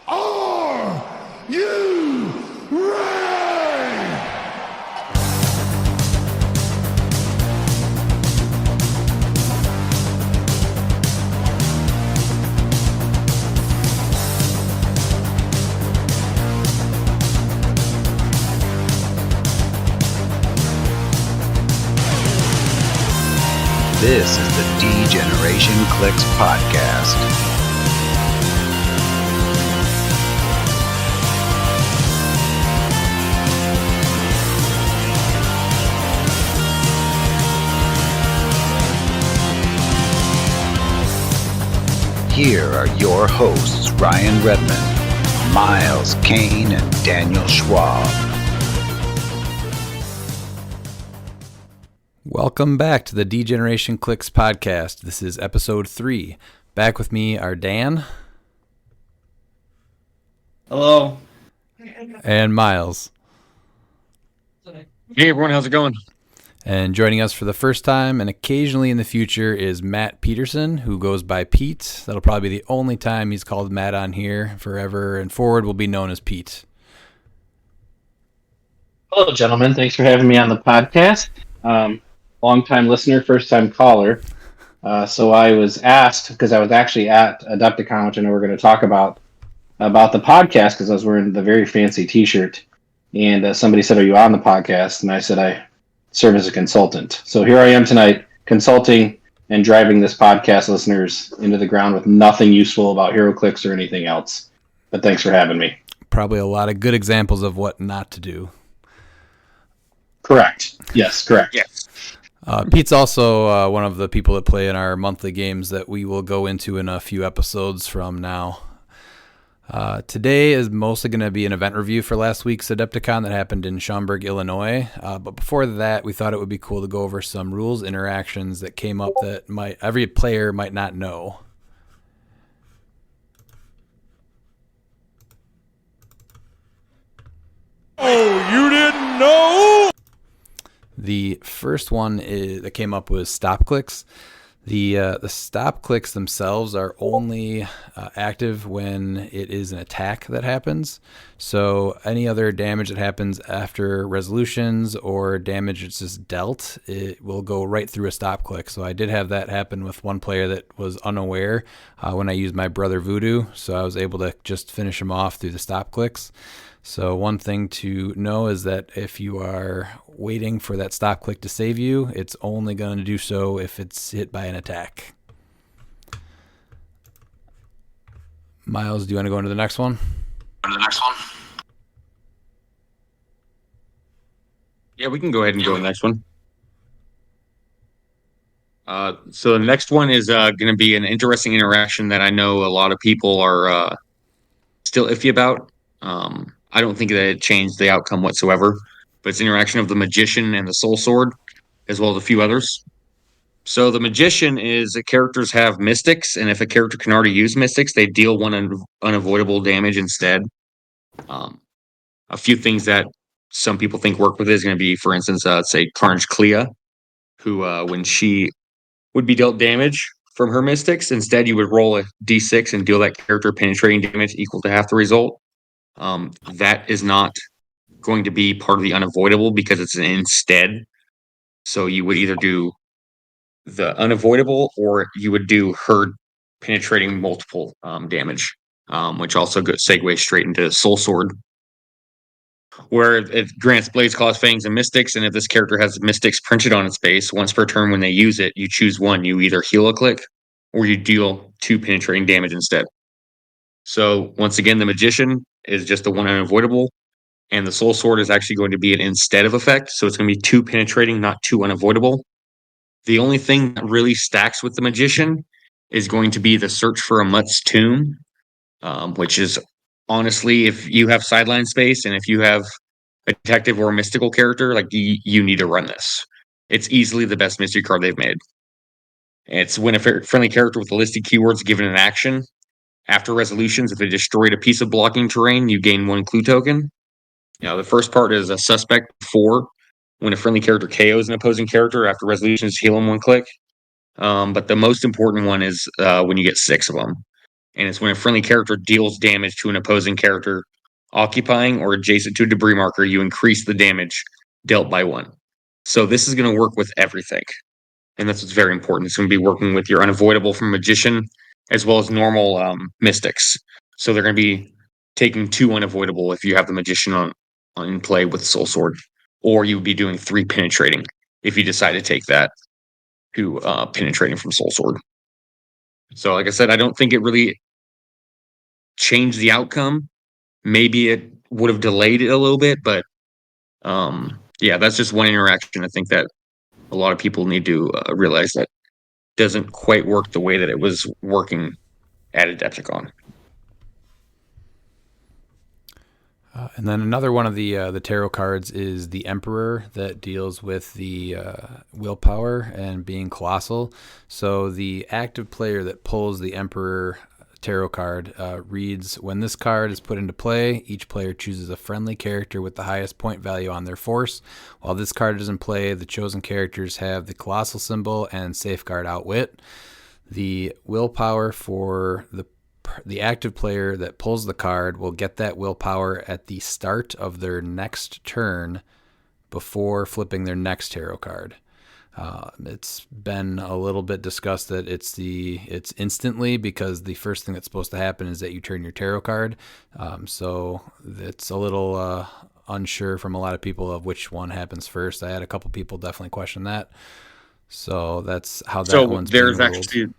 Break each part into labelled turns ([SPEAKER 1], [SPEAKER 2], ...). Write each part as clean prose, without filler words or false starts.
[SPEAKER 1] Are you ready?
[SPEAKER 2] This is the D-Generation cliX podcast. Here are your hosts, Ryan Redmond, Miles Kane, and Daniel Schwab.
[SPEAKER 3] Welcome back to the D-Generation cliX podcast. This is episode 3. Back with me are Dan.
[SPEAKER 4] Hello.
[SPEAKER 3] And Miles.
[SPEAKER 4] Hey everyone, how's it going?
[SPEAKER 3] And joining us for the first time and occasionally in the future is Matt Peterson, who goes by Pete. That'll probably be the only time he's called Matt on here. Forever and forward will be known as Pete.
[SPEAKER 5] Hello, gentlemen. Thanks for having me on the podcast. Long-time listener, first-time caller. So I was asked, because I was actually at Adepticon, which I know we're going to talk about the podcast, because I was wearing the very fancy T-shirt. And somebody said, "Are you on the podcast?" And I said, "I serve as a consultant." So here I am tonight, consulting and driving this podcast listeners into the ground with nothing useful about HeroClix or anything else. But thanks for having me.
[SPEAKER 3] Probably a lot of good examples of what not to do.
[SPEAKER 5] Correct. Yes, correct.
[SPEAKER 4] Yes.
[SPEAKER 3] Pete's also one of the people that play in our monthly games that we will go into in a few episodes from now. Today is mostly going to be an event review for last week's Adepticon that happened in Schaumburg, Illinois. But before that, we thought it would be cool to go over some rules interactions that came up that every player might not know.
[SPEAKER 1] Oh, you didn't know?
[SPEAKER 3] The first one that came up was stop clicks. The stop clicks themselves are only active when it is an attack that happens. So any other damage that happens after resolutions or damage that's just dealt, it will go right through a stop click. So I did have that happen with one player that was unaware when I used my brother Voodoo. So I was able to just finish him off through the stop clicks. So one thing to know is that if you are waiting for that stop click to save you, it's only going to do so if it's hit by an attack. Miles, do you want to go into the next one?
[SPEAKER 4] Yeah, we can go ahead and go to the next one. So the next one is going to be an interesting interaction that I know a lot of people are still iffy about. I don't think that it changed the outcome whatsoever, but it's interaction of the Magician and the Soul Sword, as well as a few others. So the Magician is that characters have Mystics, and if a character can already use Mystics, they deal one unavoidable damage instead. A few things that some people think work with it is going to be, for instance, say Carnage Clea, who when she would be dealt damage from her Mystics, instead you would roll a d6 and deal that character penetrating damage equal to half the result. That is not going to be part of the unavoidable because it's an instead. So you would either do the unavoidable or you would do her penetrating multiple damage, which also segues straight into Soul Sword, where it grants Blades, Claws, Fangs, and Mystics, and if this character has Mystics printed on its base, once per turn when they use it, you choose one. You either heal a click or you deal 2 penetrating damage instead. So once again, the Magician is just the one unavoidable, and the Soul Sword is actually going to be an instead of effect, so it's going to be 2 penetrating, not 2 unavoidable. The only thing that really stacks with the Magician is going to be the Search for a Mutt's Tomb, which is honestly, if you have sideline space and if you have a detective or a mystical character, like you need to run this. It's easily the best mystery card they've made. It's when a friendly character with the listed keywords given an action. After resolutions, if they destroyed a piece of blocking terrain, you gain 1 clue token. Now, the first part is a suspect 4. When a friendly character KOs an opposing character, after resolutions, heal them 1 click. But the most important one is when you get 6 of them. and it's when a friendly character deals damage to an opposing character occupying or adjacent to a debris marker, you increase the damage dealt by 1. So this is going to work with everything, and that's what's very important. It's going to be working with your unavoidable from Magician as well as normal Mystics. So they're going to be taking 2 unavoidable if you have the Magician on in play with Soul Sword, or you would be doing 3 penetrating if you decide to take that to penetrating from Soul Sword. So, like I said, I don't think it really changed the outcome. Maybe it would have delayed it a little bit, but yeah, that's just one interaction. I think that a lot of people need to realize that doesn't quite work the way that it was working at Adepticon.
[SPEAKER 3] And then another one of the tarot cards is the Emperor that deals with the willpower and being colossal. So the active player that pulls the Emperor tarot card reads, when this card is put into play, each player chooses a friendly character with the highest point value on their force. While this card is in play, the chosen characters have the colossal symbol and safeguard outwit. The willpower for the active player that pulls the card will get that willpower at the start of their next turn before flipping their next tarot card. It's been a little bit discussed that it's instantly, because the first thing that's supposed to happen is that you turn your tarot card. So it's a little unsure from a lot of people of which one happens first. I had a couple people definitely question that. So that's how that one's being ruled.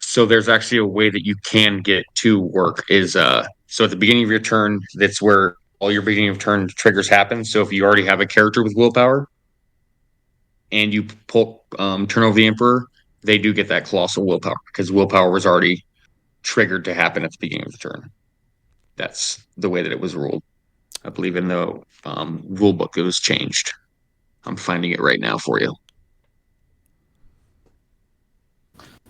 [SPEAKER 4] So there's actually a way that you can get to work is so at the beginning of your turn, that's where all your beginning of turn triggers happen. So if you already have a character with willpower and you turn over the Emperor, they do get that colossal willpower because willpower was already triggered to happen at the beginning of the turn. That's the way that it was ruled. I believe in the rule book it was changed. I'm finding it right now for you.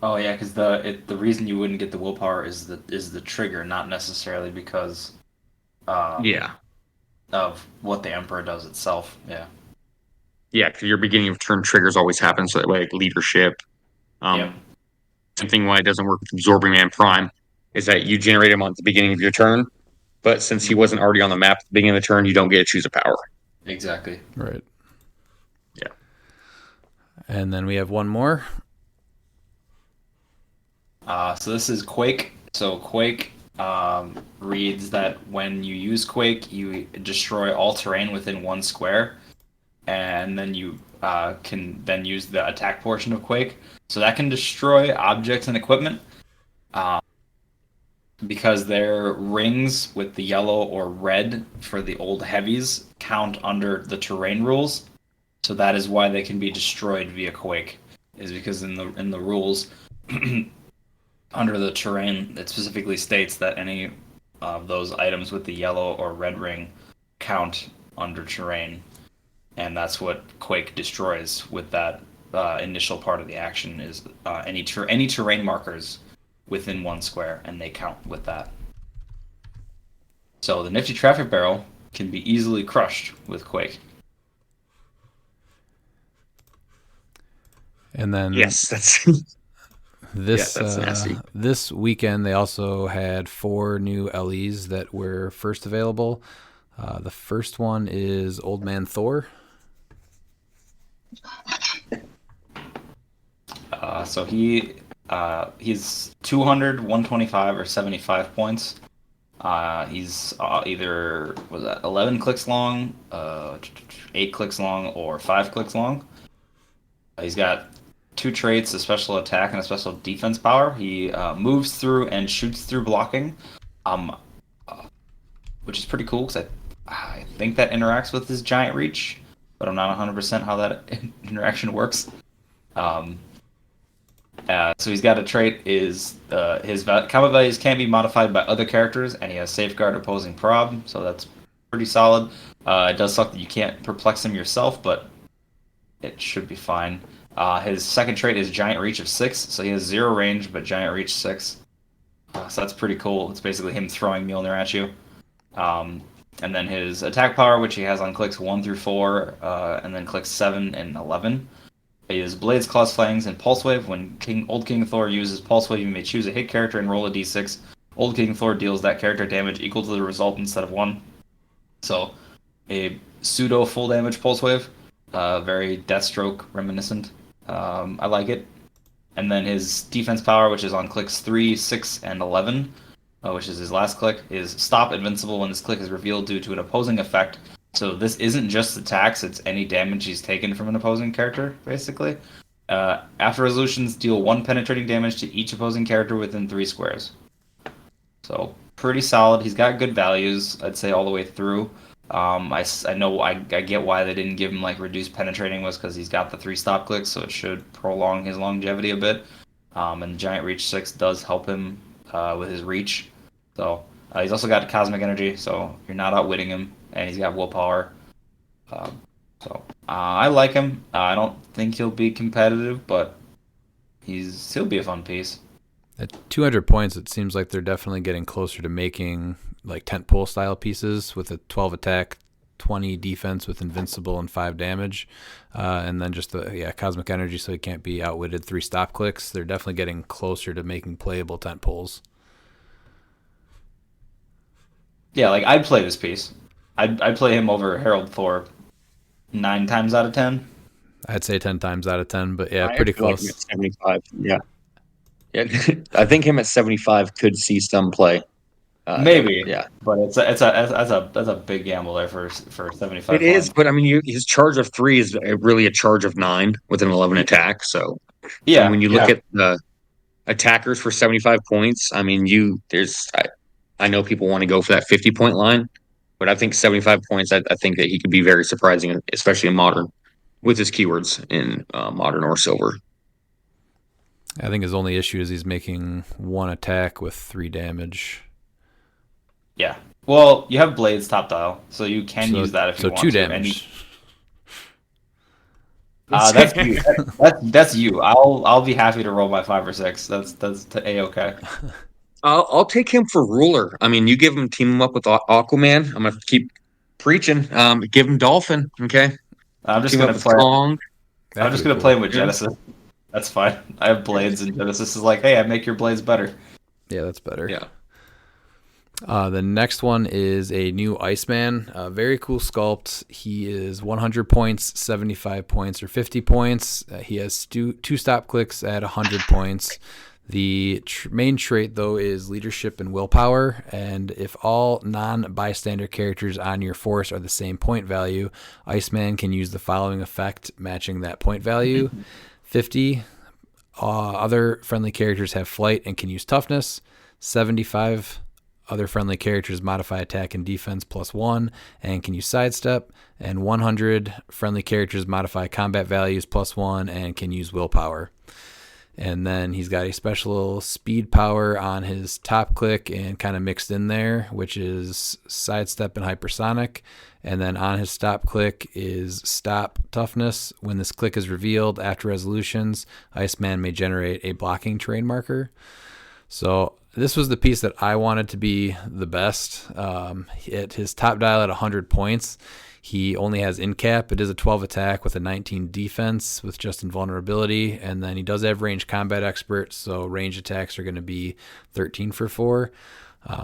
[SPEAKER 6] Oh yeah, because the reason you wouldn't get the willpower is the trigger, not necessarily because
[SPEAKER 4] Yeah.
[SPEAKER 6] of what the Emperor does itself. Yeah.
[SPEAKER 4] Yeah, because your beginning of turn triggers always happen. So that way, like leadership.
[SPEAKER 6] Yep.
[SPEAKER 4] Something why it doesn't work with Absorbing Man Prime is that you generate him at the beginning of your turn, but since he wasn't already on the map at the beginning of the turn, you don't get to choose a power.
[SPEAKER 6] Exactly.
[SPEAKER 3] Right.
[SPEAKER 4] Yeah.
[SPEAKER 3] And then we have one more.
[SPEAKER 6] So this is Quake. So Quake reads that when you use Quake, you destroy all terrain within 1 square, and then you can then use the attack portion of Quake. So that can destroy objects and equipment because their rings with the yellow or red for the old heavies count under the terrain rules. So that is why they can be destroyed via Quake, is because in the rules under the terrain, it specifically states that any of those items with the yellow or red ring count under terrain, and that's what Quake destroys with that initial part of the action is any terrain markers within 1 square, and they count with that. So the Nifty Traffic Barrel can be easily crushed with Quake.
[SPEAKER 3] And then
[SPEAKER 4] Yes, that's
[SPEAKER 3] this
[SPEAKER 4] that's nasty.
[SPEAKER 3] This weekend they also had 4 new LEs that were first available. The first one is Old Man Thor.
[SPEAKER 6] So he's 200, 125, or 75 points. He's either 11 clicks long, 8 clicks long, or 5 clicks long. He's got 2 traits: a special attack and a special defense power. He moves through and shoots through blocking, which is pretty cool because I think that interacts with his giant reach, but I'm not 100% how that interaction works. So he's got a trait is his combat values can be modified by other characters, and he has safeguard opposing prob, so that's pretty solid. It does suck that you can't perplex him yourself, but it should be fine. His second trait is giant reach of 6, so he has 0 range but giant reach 6. So that's pretty cool. It's basically him throwing Mjolnir at you. And then his attack power, which he has on clicks 1 through 4, and then clicks 7 and 11. is Blades, Claws, Fangs, and Pulse Wave. When Old King Thor uses Pulse Wave, you may choose a hit character and roll a d6. Old King Thor deals that character damage equal to the result instead of 1. So, a pseudo full damage Pulse Wave. Very Deathstroke reminiscent. I like it. And then his defense power, which is on clicks 3, 6, and 11, which is his last click, is Stop Invincible when this click is revealed due to an opposing effect. So this isn't just attacks, it's any damage he's taken from an opposing character, basically. After resolutions, deal 1 penetrating damage to each opposing character within 3 squares. So pretty solid. He's got good values, I'd say, all the way through. I know I get why they didn't give him like reduced penetrating was because he's got the 3 stop clicks, so it should prolong his longevity a bit. And Giant Reach 6 does help him with his reach. So he's also got Cosmic Energy, so you're not outwitting him, and he's got willpower. I like him. I don't think he'll be competitive, but he'll be a fun piece.
[SPEAKER 3] At 200 points, it seems like they're definitely getting closer to making like tentpole style pieces with a 12 attack, 20 defense with invincible and 5 damage, and then just the cosmic energy, so he can't be outwitted. 3 stop clicks. They're definitely getting closer to making playable tentpoles.
[SPEAKER 6] Yeah, like I'd play this piece. I'd play him over Harold Thor 9 times out of 10.
[SPEAKER 3] I'd say 10 times out of 10, but yeah, pretty
[SPEAKER 4] like
[SPEAKER 3] close.
[SPEAKER 4] him at 75. Yeah. I think him at 75 could see some play.
[SPEAKER 6] Maybe,
[SPEAKER 4] yeah,
[SPEAKER 6] but that's a big gamble there for 75.
[SPEAKER 4] it is. But I mean, his charge of 3 is really a charge of 9 with an 11 attack. So
[SPEAKER 6] Yeah,
[SPEAKER 4] and when you look at the attackers for 75 points, I mean, I know people want to go for that 50-point line, but I think 75 points. I think that he could be very surprising, especially in modern, with his keywords in modern or silver.
[SPEAKER 3] I think his only issue is he's making 1 attack with 3 damage.
[SPEAKER 6] Yeah. Well, you have Blades top dial, so you can use that if you want to.
[SPEAKER 3] So 2 damage.
[SPEAKER 6] That's you. That's you. I'll be happy to roll my 5 or 6. That's a-okay.
[SPEAKER 4] I'll take him for ruler. I mean, you team him up with Aquaman. I'm gonna keep preaching. Give him Dolphin. Okay.
[SPEAKER 6] I'm just
[SPEAKER 4] Team
[SPEAKER 6] gonna
[SPEAKER 4] up with
[SPEAKER 6] play.
[SPEAKER 4] Kong.
[SPEAKER 6] I'm just gonna play him with Genesis. That's fine. I have Blades, and Genesis is like, hey, I make your Blades better.
[SPEAKER 3] Yeah, that's better.
[SPEAKER 4] Yeah.
[SPEAKER 3] The next one is a new Iceman. Very cool sculpt. He is 100 points, 75 points, or 50 points. He has 2 stop clicks at 100 points. The main trait, though, is leadership and willpower. And if all non-bystander characters on your force are the same point value, Iceman can use the following effect matching that point value. 50. Other friendly characters have flight and can use toughness. 75. Other friendly characters modify attack and defense +1 and can use sidestep. And 100 friendly characters modify combat values +1 and can use willpower. And then he's got a special speed power on his top click and kind of mixed in there, which is sidestep and hypersonic. And then on his stop click is stop toughness. When this click is revealed after resolutions, Iceman may generate a blocking terrain marker. So this was the piece that I wanted to be the best. At his top dial at 100 points, he only has in cap. It is a 12 attack with a 19 defense with just invulnerability. And then he does have range combat expert, so range attacks are going to be 13 for 4.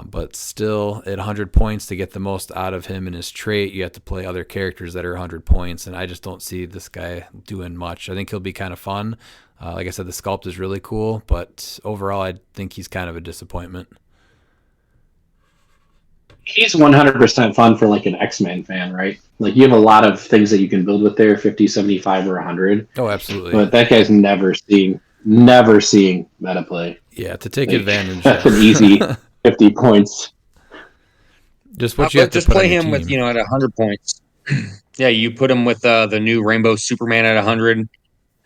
[SPEAKER 3] But still, at 100 points, to get the most out of him and his trait, you have to play other characters that are 100 points. And I just don't see this guy doing much. I think he'll be kind of fun. Like I said, the sculpt is really cool, but overall, I think he's kind of a disappointment.
[SPEAKER 5] He's 100% fun for like an X-Men fan, right? Like you have a lot of things that you can build with there, 50, 75, or 100.
[SPEAKER 3] Oh, absolutely.
[SPEAKER 5] But that guy's never seeing meta play.
[SPEAKER 3] Yeah, to take advantage.
[SPEAKER 5] That's an easy 50 points.
[SPEAKER 3] Just what you have to
[SPEAKER 4] just
[SPEAKER 3] put
[SPEAKER 4] play
[SPEAKER 3] on your
[SPEAKER 4] him with
[SPEAKER 3] team.
[SPEAKER 4] at 100 points. Yeah, you put him with the new Rainbow Superman at 100,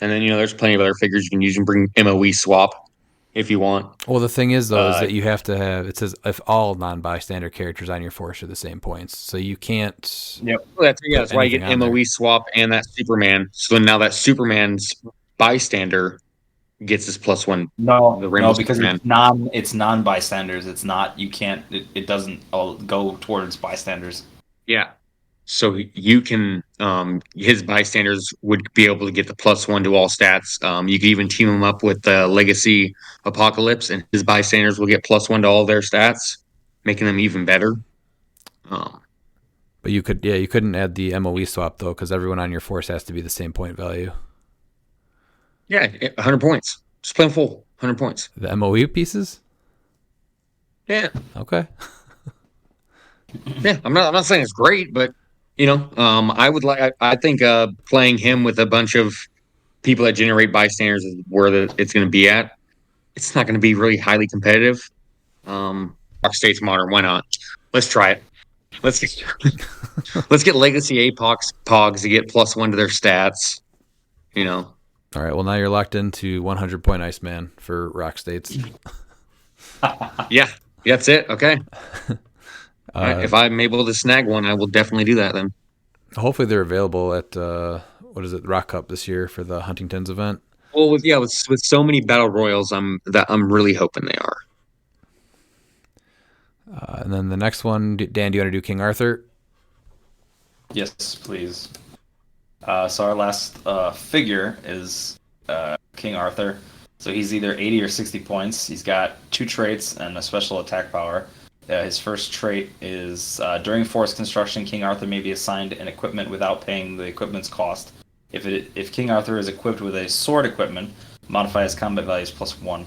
[SPEAKER 4] and then there's plenty of other figures you can use and bring MOE swap if you want.
[SPEAKER 3] Well, the thing is, though, is that you have to have, it says if all non-bystander characters on your force are the same points. So you can't.
[SPEAKER 6] Yep.
[SPEAKER 4] Well, that's why you get MOE swap and that Superman. So now that Superman's bystander gets his +1.
[SPEAKER 6] No,
[SPEAKER 4] the Rainbow
[SPEAKER 6] because
[SPEAKER 4] Superman.
[SPEAKER 6] it's non-bystanders. It's not. You can't. It doesn't all go towards bystanders.
[SPEAKER 4] Yeah. So you can his bystanders would be able to get the +1 to all stats. You could even team him up with the Legacy Apocalypse, and his bystanders will get +1 to all their stats, making them even better. Um,
[SPEAKER 3] But you couldn't add the MOE swap though, because everyone on your force has to be the same point value.
[SPEAKER 4] yeah, 100 points. Just plain full 100 points.
[SPEAKER 3] The MOE pieces?
[SPEAKER 4] Yeah,
[SPEAKER 3] Okay.
[SPEAKER 4] yeah. I'm not saying it's great, but I would like. I think playing him with a bunch of people that generate bystanders is where it's going to be at. It's not going to be really highly competitive. Rock States Modern, why not? Let's try it. Let's let's get Legacy Apox Pogs to get +1 to their stats.
[SPEAKER 3] All right. Well, now you're locked into 100 point Iceman for Rock States.
[SPEAKER 4] Yeah, that's it. Okay. All right, if I'm able to snag one, I will definitely do that then.
[SPEAKER 3] Hopefully, they're available at what is it, Rock Cup this year for the Huntington's event.
[SPEAKER 4] Well, with so many battle royals, I'm really hoping they are.
[SPEAKER 3] And then the next one, Dan, do you want to do King Arthur?
[SPEAKER 6] Yes, please. So our last figure is King Arthur. So he's either 80 or 60 points. He's got 2 traits and a special attack power. His first trait is during force construction, King Arthur may be assigned an equipment without paying the equipment's cost. If King Arthur is equipped with a sword equipment, modify his combat values +1.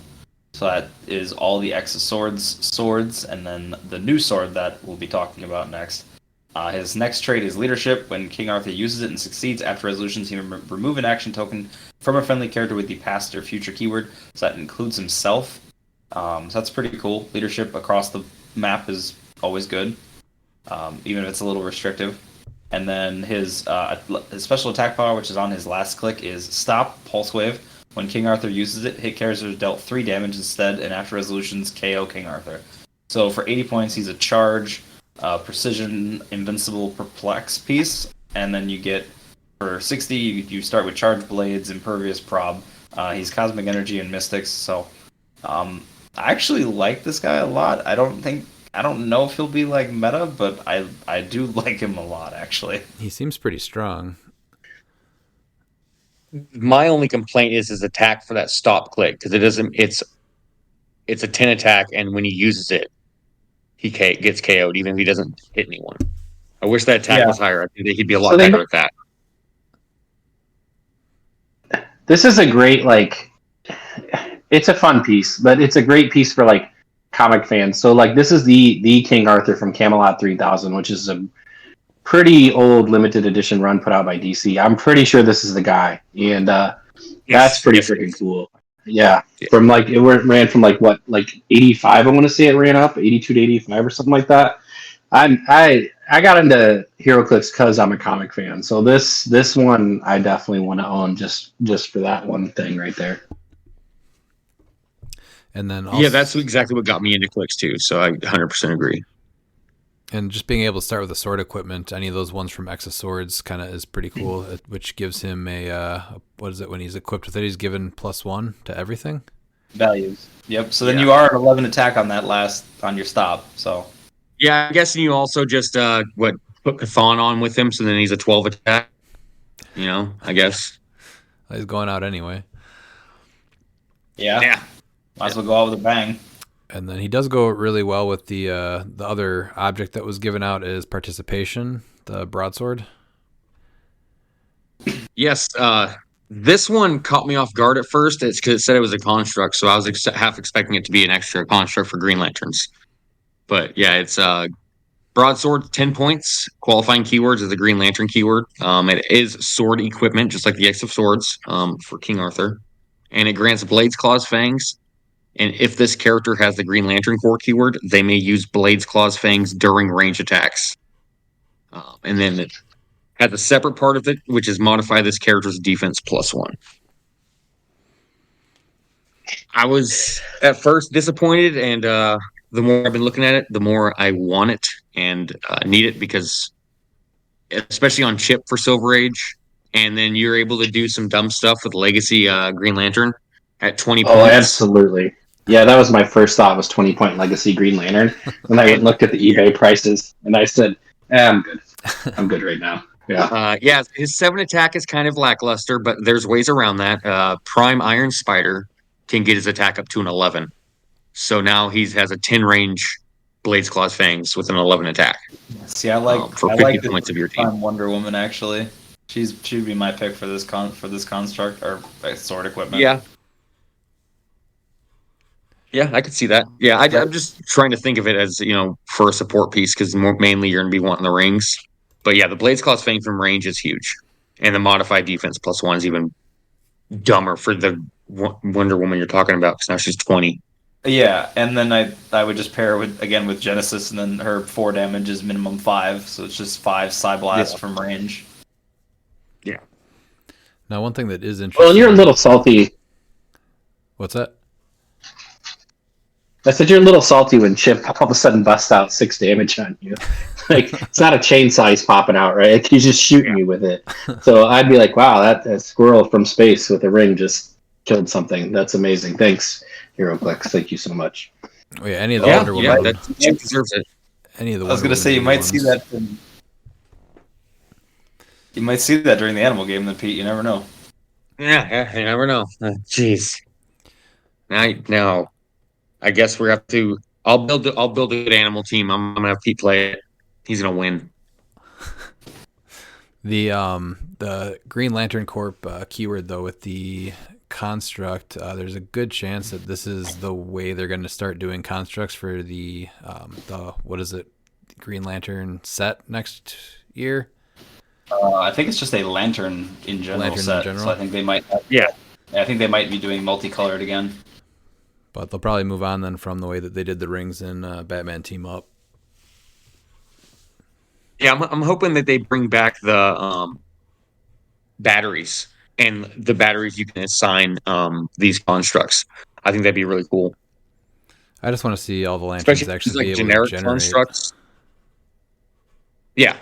[SPEAKER 6] So that is all the X swords, and then the new sword that we'll be talking about next. His next trait is leadership. When King Arthur uses it and succeeds after resolutions, he may remove an action token from a friendly character with the past or future keyword. So that includes himself. So that's pretty cool. Leadership across the map is always good, even if it's a little restrictive. And then his special attack power, which is on his last click, is Stop Pulse Wave. When King Arthur uses it, hit characters are dealt 3 damage instead, and after resolutions, KO King Arthur. So for 80 points, he's a charge, precision, invincible, perplex piece, and then you get, for 60, you start with charge blades, impervious prob. He's cosmic energy and mystics, so I actually like this guy a lot. I don't know if he'll be like meta, but I do like him a lot, actually.
[SPEAKER 3] He seems pretty strong.
[SPEAKER 4] My only complaint is his attack for that stop click, because it's a 10 attack, and when he uses it, he gets KO'd even if he doesn't hit anyone. I wish that attack was higher. I think that he'd be a lot better at that.
[SPEAKER 5] This is a great, it's a fun piece, but it's a great piece for comic fans. So this is the King Arthur from Camelot 3000, which is a pretty old limited edition run put out by DC. I'm pretty sure this is the guy, and that's pretty freaking cool. Yeah, from it ran from 85. I want to say it ran up 82 to 85 or something like that. I got into HeroClix because I'm a comic fan, so this one I definitely want to own just for that one thing right there.
[SPEAKER 3] And then also,
[SPEAKER 4] that's exactly what got me into Clix too. So I 100% agree.
[SPEAKER 3] And just being able to start with the sword equipment, any of those ones from X of Swords kind of is pretty cool, which gives him what is it, when he's equipped with it, he's given +1 to everything?
[SPEAKER 6] Values. Yep, so then you are at 11 attack on your stop, so.
[SPEAKER 4] Yeah, I'm guessing you also just, put Chthon on with him, so then he's a 12 attack, I guess.
[SPEAKER 3] He's going out anyway.
[SPEAKER 6] Yeah. Might as well go out with a bang.
[SPEAKER 3] And then he does go really well with the other object that was given out is participation, the broadsword.
[SPEAKER 4] Yes, this one caught me off guard at first. It's because it said it was a construct, so I was half expecting it to be an extra construct for Green Lanterns. But yeah, it's broadsword, 10 points. Qualifying keywords is the Green Lantern keyword. It is sword equipment, just like the X of Swords for King Arthur. And it grants Blades, Claws, Fangs. And if this character has the Green Lantern core keyword, they may use Blades, Claws, Fangs during range attacks. And then it has a separate part of it, which is modify this character's defense +1. I was at first disappointed, and the more I've been looking at it, the more I want it and need it, because especially on chip for Silver Age, and then you're able to do some dumb stuff with Legacy Green Lantern at 20 points.
[SPEAKER 5] Oh, absolutely. Yeah, that was my first thought, was 20-point Legacy Green Lantern. And I looked at the eBay prices, and I said, I'm good. I'm good right now. Yeah.
[SPEAKER 4] Yeah, his 7 attack is kind of lackluster, but there's ways around that. Prime Iron Spider can get his attack up to an 11. So now he has a 10 range Blades Claws Fangs with an 11 attack
[SPEAKER 6] See, I
[SPEAKER 4] for
[SPEAKER 6] I
[SPEAKER 4] 50
[SPEAKER 6] like the
[SPEAKER 4] points of your team.
[SPEAKER 6] Prime Wonder Woman actually. She'd be my pick for this construct or sword equipment.
[SPEAKER 4] Yeah. Yeah, I could see that. Yeah, I'm just trying to think of it as, for a support piece because mainly you're going to be wanting the rings. But yeah, the Blades Claws Fang from range is huge. And the modified defense +1 is even dumber for the Wonder Woman you're talking about because now she's 20.
[SPEAKER 6] Yeah, and then I would just pair with Genesis, and then her 4 damage is minimum 5, so it's just 5 Psyblast from range.
[SPEAKER 4] Yeah.
[SPEAKER 3] Now, one thing that is interesting.
[SPEAKER 5] Well, you're a little salty.
[SPEAKER 3] What's that?
[SPEAKER 5] I said you're a little salty when Chip all of a sudden busts out 6 damage on you. Like, it's not a chainsaw he's popping out, right? He's just shooting you with it. So I'd be like, wow, that squirrel from space with a ring just killed something. That's amazing. Thanks, HeroClix. Thank you so much.
[SPEAKER 3] Oh, yeah, any of the Wonder Woman.
[SPEAKER 4] Yeah, Chip deserves it.
[SPEAKER 3] Any of the
[SPEAKER 6] I was
[SPEAKER 3] Wonder
[SPEAKER 6] gonna say you
[SPEAKER 3] Woman
[SPEAKER 6] might see
[SPEAKER 3] ones.
[SPEAKER 6] that. You might see that during the animal game, then Pete. You never know.
[SPEAKER 4] Yeah, you never know. Jeez. Now, I guess we have to. I'll build a good animal team. I'm gonna have Pete play it. He's gonna win.
[SPEAKER 3] The Green Lantern Corp keyword though with the construct, there's a good chance that this is the way they're going to start doing constructs for the what is it, Green Lantern set next year.
[SPEAKER 6] I think it's just a lantern in general set. So I think they might. I think they might be doing multicolored again.
[SPEAKER 3] But they'll probably move on then from the way that they did the rings in Batman Team Up.
[SPEAKER 4] Yeah, I'm hoping that they bring back the batteries and the batteries you can assign these constructs. I think that'd be really cool.
[SPEAKER 3] I just want to see all the lanterns
[SPEAKER 4] Especially
[SPEAKER 3] actually
[SPEAKER 4] like
[SPEAKER 3] be able
[SPEAKER 4] generic
[SPEAKER 3] to generate.
[SPEAKER 4] constructs. Yeah.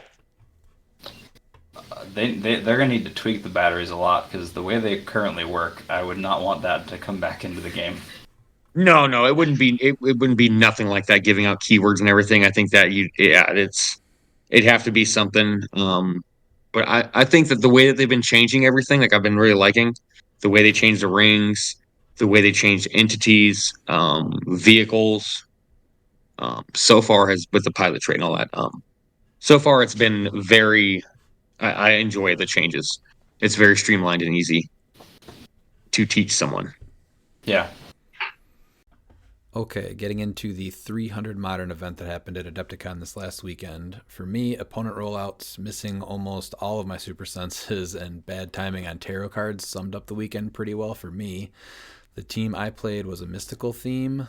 [SPEAKER 6] They're gonna need to tweak the batteries a lot because the way they currently work, I would not want that to come back into the game.
[SPEAKER 4] No, it wouldn't be. It wouldn't be nothing like that. Giving out keywords and everything. I think that it'd have to be something. But I think that the way that they've been changing everything, like I've been really liking the way they changed the rings, the way they changed entities, vehicles. So far has with the pilot trait and all that. So far it's been very. I enjoy the changes. It's very streamlined and easy to teach someone.
[SPEAKER 6] Yeah.
[SPEAKER 3] Okay, getting into the 300 Modern event that happened at Adepticon this last weekend. For me, opponent rollouts, missing almost all of my super senses, and bad timing on tarot cards summed up the weekend pretty well for me. The team I played was a mystical theme,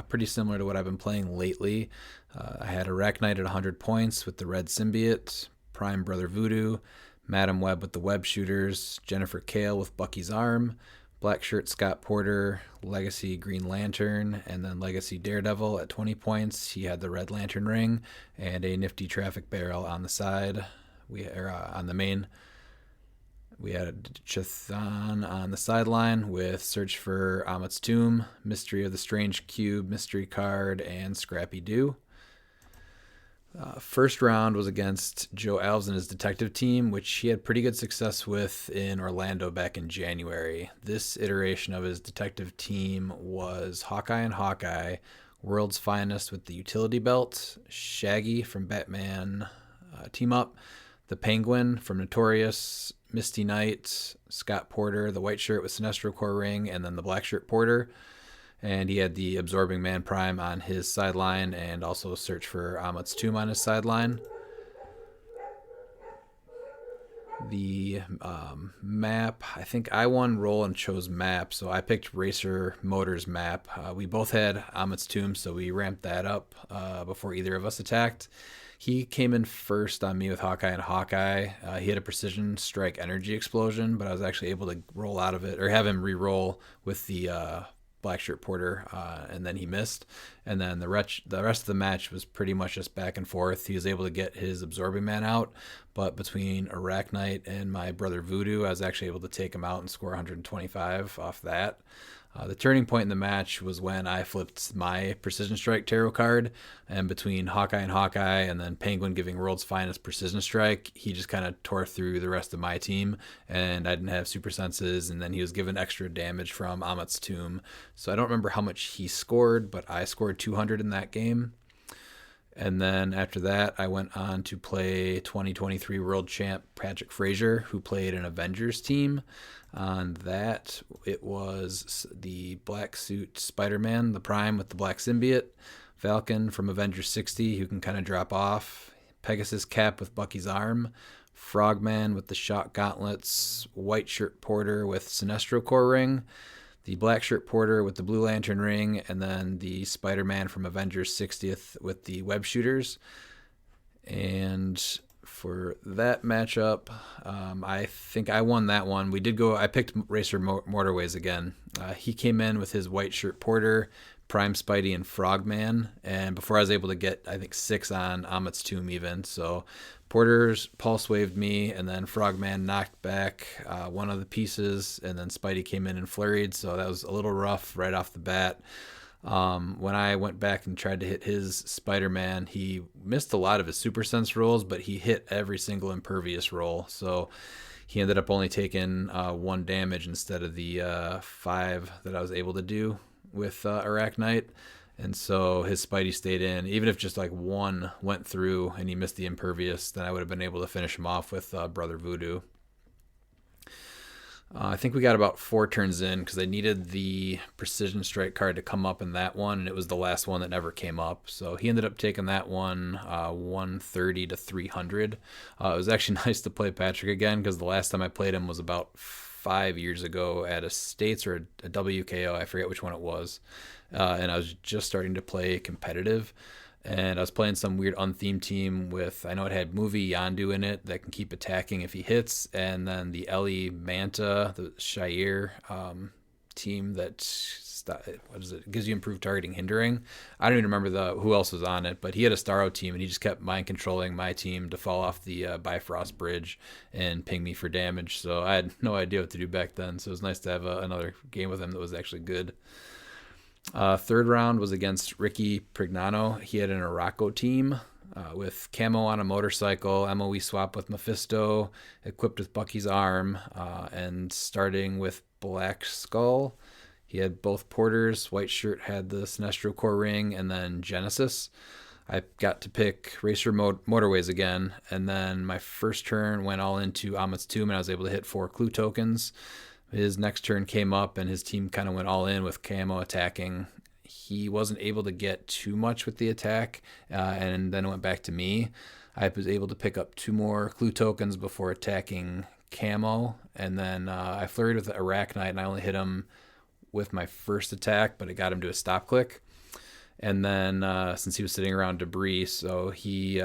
[SPEAKER 3] pretty similar to what I've been playing lately. I had Arachnite at 100 points with the red symbiote, Prime Brother Voodoo, Madam Web with the web shooters, Jennifer Kale with Bucky's arm, Black Shirt Scott Porter, Legacy Green Lantern, and then Legacy Daredevil at 20 points. He had the Red Lantern ring and a nifty traffic barrel on the side. On the main. We had Chthon on the sideline with Search for Amit's Tomb, Mystery of the Strange Cube, Mystery Card, and Scrappy Doo. First round was against Joe Alves and his detective team, which he had pretty good success with in Orlando back in January. This iteration of his detective team was Hawkeye and Hawkeye, World's Finest with the utility belt, Shaggy from Batman Team Up, the Penguin from Notorious, Misty Knight, Scott Porter, the white shirt with Sinestro Corps ring, and then the black shirt Porter. And he had the Absorbing Man Prime on his sideline and also Search for Amit's Tomb on his sideline. The map, I think I won roll and chose map, so I picked Racer Motors map. We both had Amit's Tomb, so we ramped that up before either of us attacked. He came in first on me with Hawkeye and Hawkeye. He had a precision strike energy explosion, but I was actually able to roll out of it, or have him re-roll with the Black Shirt Porter, and then he missed. And then the rest of the match was pretty much just back and forth. He was able to get his Absorbing Man out, but between Arachnite and my brother Voodoo, I was actually able to take him out and score 125 off that. The turning point in the match was when I flipped my Precision Strike tarot card, and between Hawkeye and then Penguin giving World's Finest Precision Strike, he just kind of tore through the rest of my team, and I didn't have super senses, and then he was given extra damage from Amit's Tomb. So I don't remember how much he scored, but I scored 200 in that game. And then after that, I went on to play 2023 World Champ Patrick Frazier, who played an Avengers team. On that, it was the black suit Spider-Man, the Prime with the black symbiote, Falcon from Avengers 60, who can kind of drop off, Pegasus Cap with Bucky's arm, Frogman with the shock gauntlets, White Shirt Porter with Sinestro Core ring, the Black Shirt Porter with the Blue Lantern ring, and then the Spider-Man from Avengers 60th with the web shooters. And for that matchup, I think I won that one. I picked Racer Motorways again. He came in with his White Shirt Porter, Prime Spidey, and Frogman. And before I was able to get, I think, 6 on Amit's Tomb even. So Porter's pulse waved me, and then Frogman knocked back one of the pieces, and then Spidey came in and flurried. So that was a little rough right off the bat. When I went back and tried to hit his Spider-Man, he missed a lot of his Super Sense rolls, but he hit every single impervious roll. So he ended up only taking 1 damage instead of the 5 that I was able to do with Arachnite. And so his Spidey stayed in. Even if just like 1 went through and he missed the impervious, then I would have been able to finish him off with Brother Voodoo. I think we got about 4 turns in because I needed the Precision Strike card to come up in that one, and it was the last one that never came up. So he ended up taking that one 130 to 300. It was actually nice to play Patrick again because the last time I played him was about 5 years ago at a States or a WKO. I forget which one it was. And I was just starting to play competitive. And I was playing some weird unthemed team with, I know it had Movie Yondu in it that can keep attacking if he hits, and then the Ellie Manta, the Shire team that gives you improved targeting hindering. I don't even remember who else was on it, but he had a Starro team, and he just kept mind controlling my team to fall off the Bifrost Bridge and ping me for damage. So I had no idea what to do back then. So it was nice to have another game with him that was actually good. Third round was against Ricky Prignano. He had an Araco team with Camo on a motorcycle, MOE swap with Mephisto, equipped with Bucky's arm, and starting with Black Skull. He had both Porters. White Shirt had the Sinestro Core ring, and then Genesis. I got to pick Racer Motorways again, and then my first turn went all into Amit's Tomb, and I was able to hit 4 clue tokens. His next turn came up, and his team kind of went all in with Camo attacking. He wasn't able to get too much with the attack, and then it went back to me. I was able to pick up 2 more clue tokens before attacking Camo, and then I flurried with the Arachnite, and I only hit him with my first attack, but it got him to a stop click. And then since he was sitting around debris, so he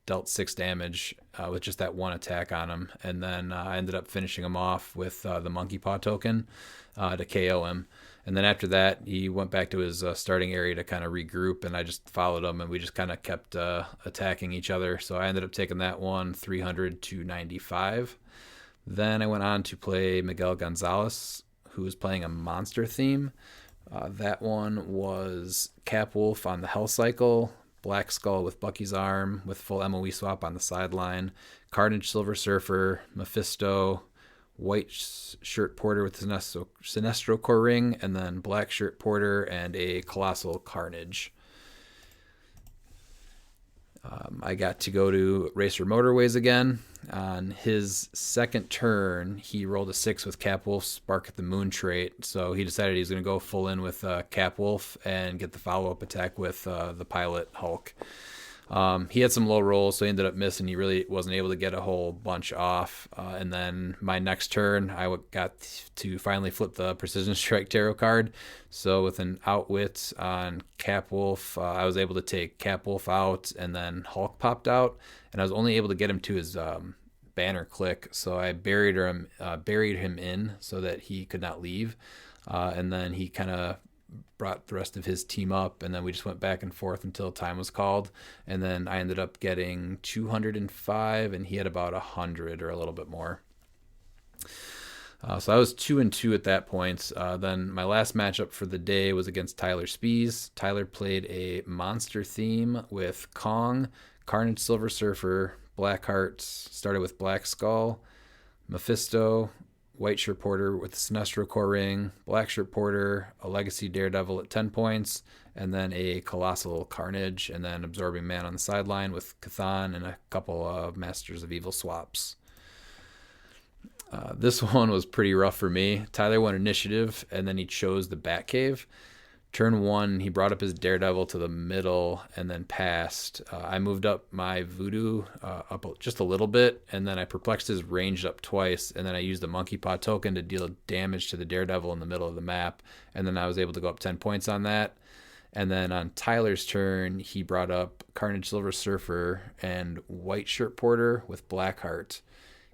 [SPEAKER 3] dealt 6 damage with just that 1 attack on him. And then I ended up finishing him off with the Monkey Paw token to KO him. And then after that, he went back to his starting area to kind of regroup, and I just followed him, and we just kind of kept attacking each other. So I ended up taking that one 300 to 95. Then I went on to play Miguel Gonzalez, who was playing a monster theme. That one was Cap Wolf on the Hell Cycle, Black Skull with Bucky's arm with full MOE swap on the sideline, Carnage Silver Surfer, Mephisto, White Shirt Porter with Sinestro Core ring, and then Black Shirt Porter and a Colossal Carnage. I got to go to Racer Motorways again. On his second turn, he rolled a 6 with Cap Wolf's Spark at the Moon trait, so he decided he was going to go full in with Cap Wolf and get the follow-up attack with the Pilot Hulk. He had some low rolls, so he ended up missing. He really wasn't able to get a whole bunch off. And then my next turn, I got to finally flip the Precision Strike Tarot card. So with an outwit on Cap Wolf, I was able to take Cap Wolf out, and then Hulk popped out. And I was only able to get him to his banner click, so I buried him in so that he could not leave. And then he kind of brought the rest of his team up, and then we just went back and forth until time was called, and then I ended up getting 205, and he had about 100 or a little bit more. So I was 2-2 at that point. Then my last matchup for the day was against Tyler Spees. Tyler played a monster theme with Kong, Carnage Silver Surfer, Blackheart, started with Black Skull, Mephisto, White Shirt Porter with the Sinestro Core Ring, Black Shirt Porter, a Legacy Daredevil at 10 points, and then a Colossal Carnage, and then Absorbing Man on the sideline with Cathan and a couple of Masters of Evil swaps. This one was pretty rough for me. Tyler won initiative, and then he chose the Batcave. Turn 1, he brought up his Daredevil to the middle and then passed. I moved up my Voodoo up just a little bit, and then I perplexed his ranged up twice, and then I used the Monkey Paw token to deal damage to the Daredevil in the middle of the map, and then I was able to go up 10 points on that. And then on Tyler's turn, he brought up Carnage Silver Surfer and White Shirt Porter with Blackheart.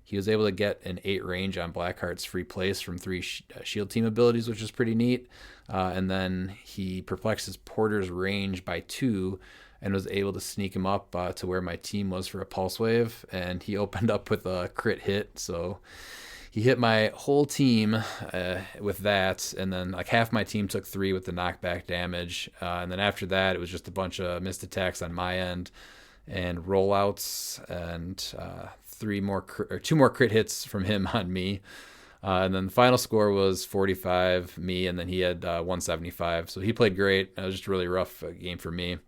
[SPEAKER 3] He was able to get an 8 range on Blackheart's free place from 3 shield team abilities, which is pretty neat. And then he perplexed his Porter's range by 2 and was able to sneak him up to where my team was for a Pulse Wave. And he opened up with a crit hit. So he hit my whole team with that. And then like half my team took 3 with the knockback damage. And then after that, it was just a bunch of missed attacks on my end and rollouts and 2 more crit hits from him on me. And then the final score was 45, me, and then he had 175. So he played great. It was just a really rough game for me.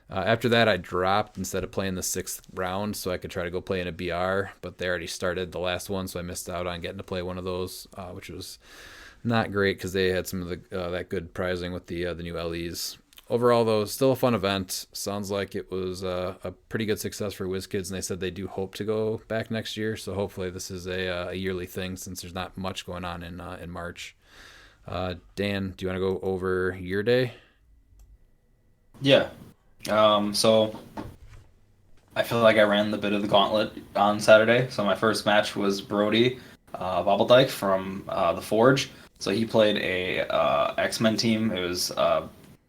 [SPEAKER 3] After that, I dropped instead of playing the 6th round so I could try to go play in a BR, but they already started the last one, so I missed out on getting to play one of those, which was not great because they had some of that good prizing with the new LEs. Overall, though, still a fun event. Sounds like it was a pretty good success for WizKids, and they said they do hope to go back next year. So hopefully this is a yearly thing since there's not much going on in March. Dan, do you want to go over your day?
[SPEAKER 6] Yeah. So I feel like I ran the bit of the gauntlet on Saturday. So my first match was Brody Bobbledyke from the Forge. So he played a X-Men team. It was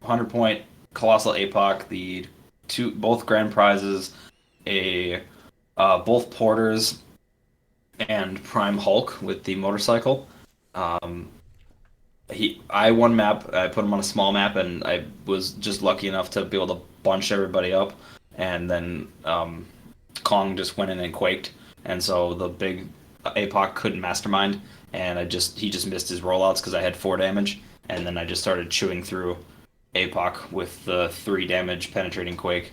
[SPEAKER 6] 100-point Colossal APOC, both grand prizes, both Porters, and Prime Hulk with the motorcycle. I won map. I put him on a small map, and I was just lucky enough to be able to bunch everybody up. And then Kong just went in and quaked, and so the big APOC couldn't mastermind, and he just missed his rollouts because I had 4 damage, and then I just started chewing through APOC with the 3 damage penetrating quake,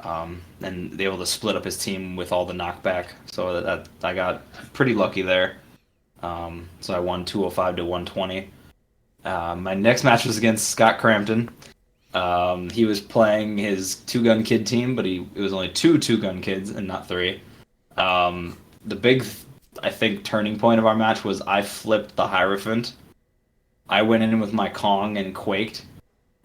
[SPEAKER 6] and able to split up his team with all the knockback. So that I got pretty lucky there. So I won 205 to 120. My next match was against Scott Crampton. He was playing his 2-gun kid team, but it was only 2 2-gun kids and not 3. The big, I think, turning point of our match was I flipped the Hierophant. I went in with my Kong and quaked.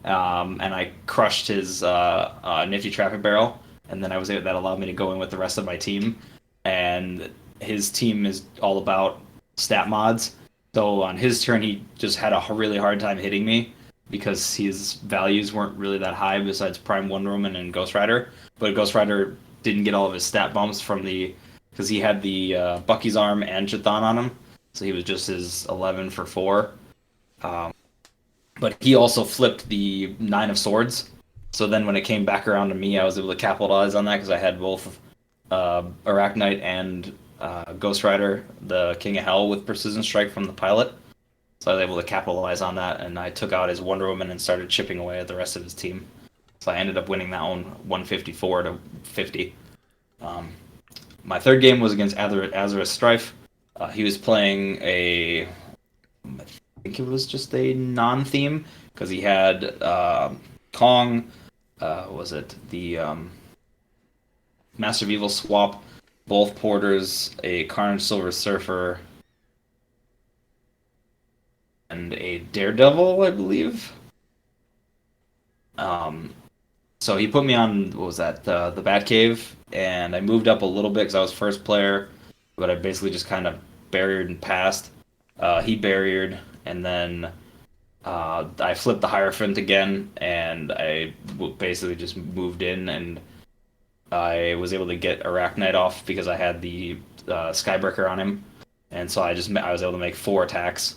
[SPEAKER 6] And I crushed his nifty traffic barrel, and then that allowed me to go in with the rest of my team. And his team is all about stat mods, so on his turn he just had a really hard time hitting me because his values weren't really that high besides Prime Wonder Woman and Ghost Rider. But Ghost Rider didn't get all of his stat bumps because he had the Bucky's arm and Chthon on him, so he was just his 11 for 4. But he also flipped the 9 of Swords. So then when it came back around to me, I was able to capitalize on that because I had both Arachnite and Ghost Rider, the King of Hell, with Precision Strike from the pilot. So I was able to capitalize on that, and I took out his Wonder Woman and started chipping away at the rest of his team. So I ended up winning that one 154 to 50. My third game was against Azareth Strife. He was playing I think it was just a non-theme because he had Kong, was it the Master of Evil swap, both Porters, a Carnage Silver Surfer, and a Daredevil, I believe. So he put me on, what was that, the Batcave, and I moved up a little bit because I was first player, but I basically just kind of barriered and passed. He barriered, and then I flipped the Hierophant again, and I basically just moved in, and I was able to get Arachnite off because I had the Skybreaker on him. and so I was able to make 4 attacks,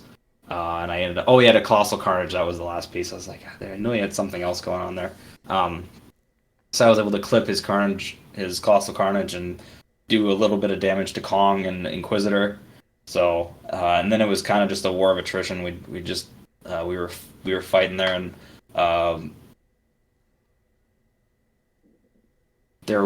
[SPEAKER 6] and I ended up. Oh, he had a Colossal Carnage. That was the last piece. I was like, I knew he had something else going on there. So I was able to clip his Carnage, his Colossal Carnage, and do a little bit of damage to Kong and Inquisitor. So and then it was kind of just a war of attrition. We were fighting there, and there.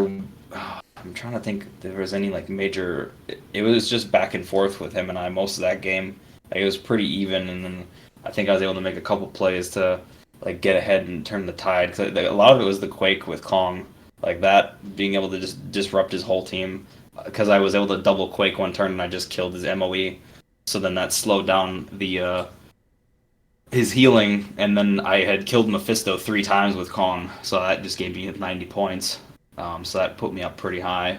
[SPEAKER 6] I'm trying to think if there was any like major. It was just back and forth with him and I most of that game. Like, it was pretty even, and then I think I was able to make a couple plays to like get ahead and turn the tide. Cause a lot of it was the Quake with Kong, like that being able to just disrupt his whole team. Because I was able to double Quake one turn and I just killed his MOE. So then that slowed down the his healing, and then I had killed Mephisto 3 times with Kong, so that just gave me 90 points. So that put me up pretty high.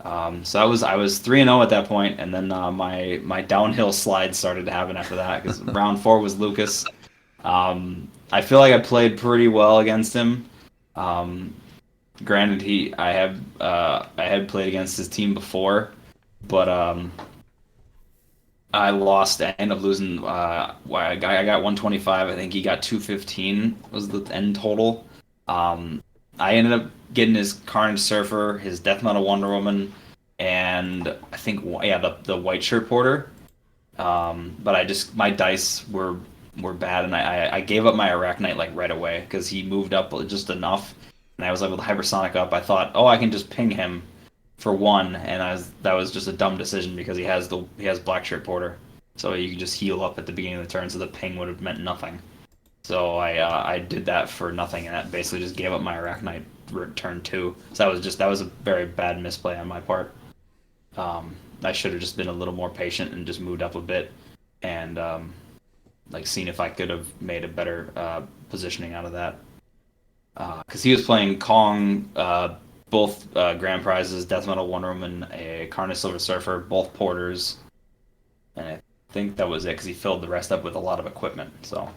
[SPEAKER 6] So I was 3-0 at that point, and then my downhill slide started to happen after that because round 4 was Lucas. I feel like I played pretty well against him. Granted, I had played against his team before, but I lost. I ended up losing. I got 125. I think he got 215 was the end total. I ended up getting his Carnage Surfer, his Death Metal Wonder Woman, and I think the White Shirt Porter. But my dice were bad, and I gave up my Arachnite like right away because he moved up just enough, and I was able to Hypersonic up. I thought, I can just ping him for 1, and that was just a dumb decision because he has Black Shirt Porter, so you can just heal up at the beginning of the turn, so the ping would have meant nothing. So I did that for nothing, and that basically just gave up my Arachnite turn 2. So that was a very bad misplay on my part. I should have just been a little more patient and just moved up a bit, and like seen if I could have made a better positioning out of that. Because he was playing Kong, both grand prizes, Death Metal Wonder Woman, a Carnage Silver Surfer, both porters, and I think that was it because he filled the rest up with a lot of equipment. So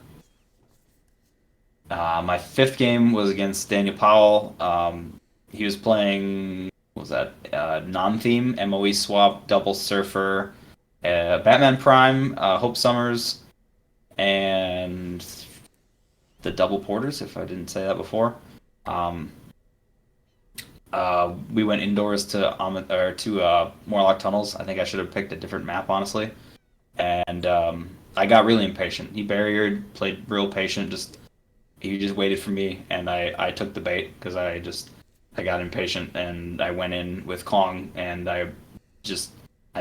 [SPEAKER 6] my 5th game was against Daniel Powell. He was playing, what was that, non-theme, MOE swap, double Surfer, Batman Prime, Hope Summers, and the double porters, if I didn't say that before. We went indoors to Morlock Tunnels. I think I should have picked a different map, honestly. And I got really impatient. He barriered, played real patient. He just waited for me, and I took the bait because I got impatient, and I went in with Kong, and I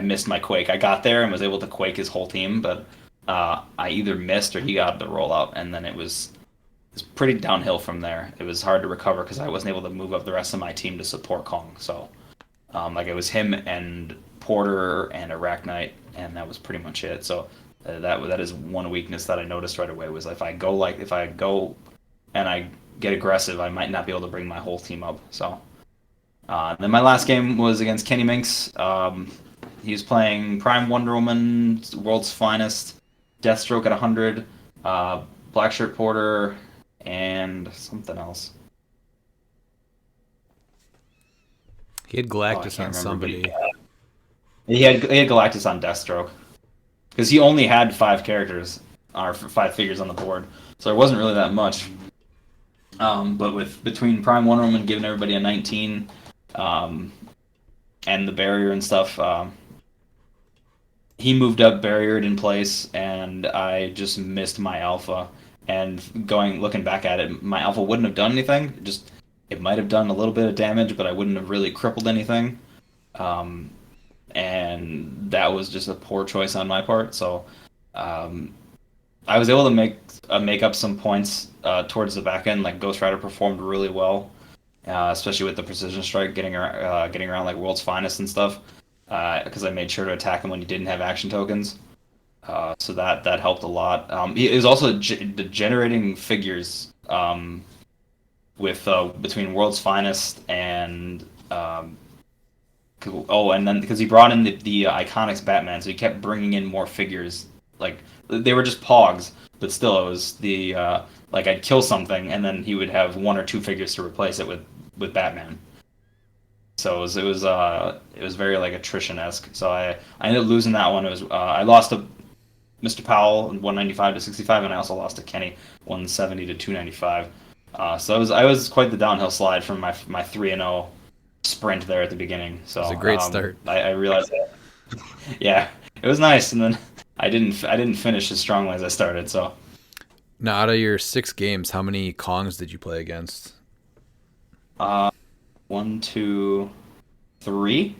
[SPEAKER 6] missed my Quake. I got there and was able to Quake his whole team, but I either missed or he got the rollout, and then it's pretty downhill from there. It was hard to recover because I wasn't able to move up the rest of my team to support Kong. So, it was him and Porter and Arachnite, and that was pretty much it. So that is one weakness that I noticed right away was if I go and I get aggressive, I might not be able to bring my whole team up. So then my last game was against Kenny Minks. He was playing Prime Wonder Woman, World's Finest, Deathstroke at 100, Black Shirt Porter, and something else.
[SPEAKER 3] He had Galactus on somebody.
[SPEAKER 6] He had Galactus on Deathstroke because he only had 5 characters or 5 figures on the board, so there wasn't really that much. But between Prime Wonder Woman giving everybody a 19, and the barrier and stuff, he moved up, barriered in place, and I just missed my alpha. And looking back at it, my alpha wouldn't have done anything. It might have done a little bit of damage, but I wouldn't have really crippled anything. And that was just a poor choice on my part. So I was able to make up some points towards the back end. Like Ghost Rider performed really well, especially with the precision strike, getting around like World's Finest and stuff. Because I made sure to attack him when he didn't have action tokens. So that helped a lot. It was also the generating figures with between World's Finest and and then because he brought in the Iconics Batman, so he kept bringing in more figures. Like they were just pogs, but still it was the like I'd kill something and then he would have 1 or 2 figures to replace it with Batman. So it was very like attrition-esque. So I ended up losing that one. It was I lost to Mr. Powell 195 to 65, and I also lost to Kenny 170 to 295. So I was quite the downhill slide from my 3-0 sprint there at the beginning. So
[SPEAKER 3] It was a great start.
[SPEAKER 6] I realized that. Yeah, it was nice, and then I didn't finish as strongly as I started. So
[SPEAKER 3] Now, out of your 6 games, how many Kongs did you play against?
[SPEAKER 6] 1, 2, 3.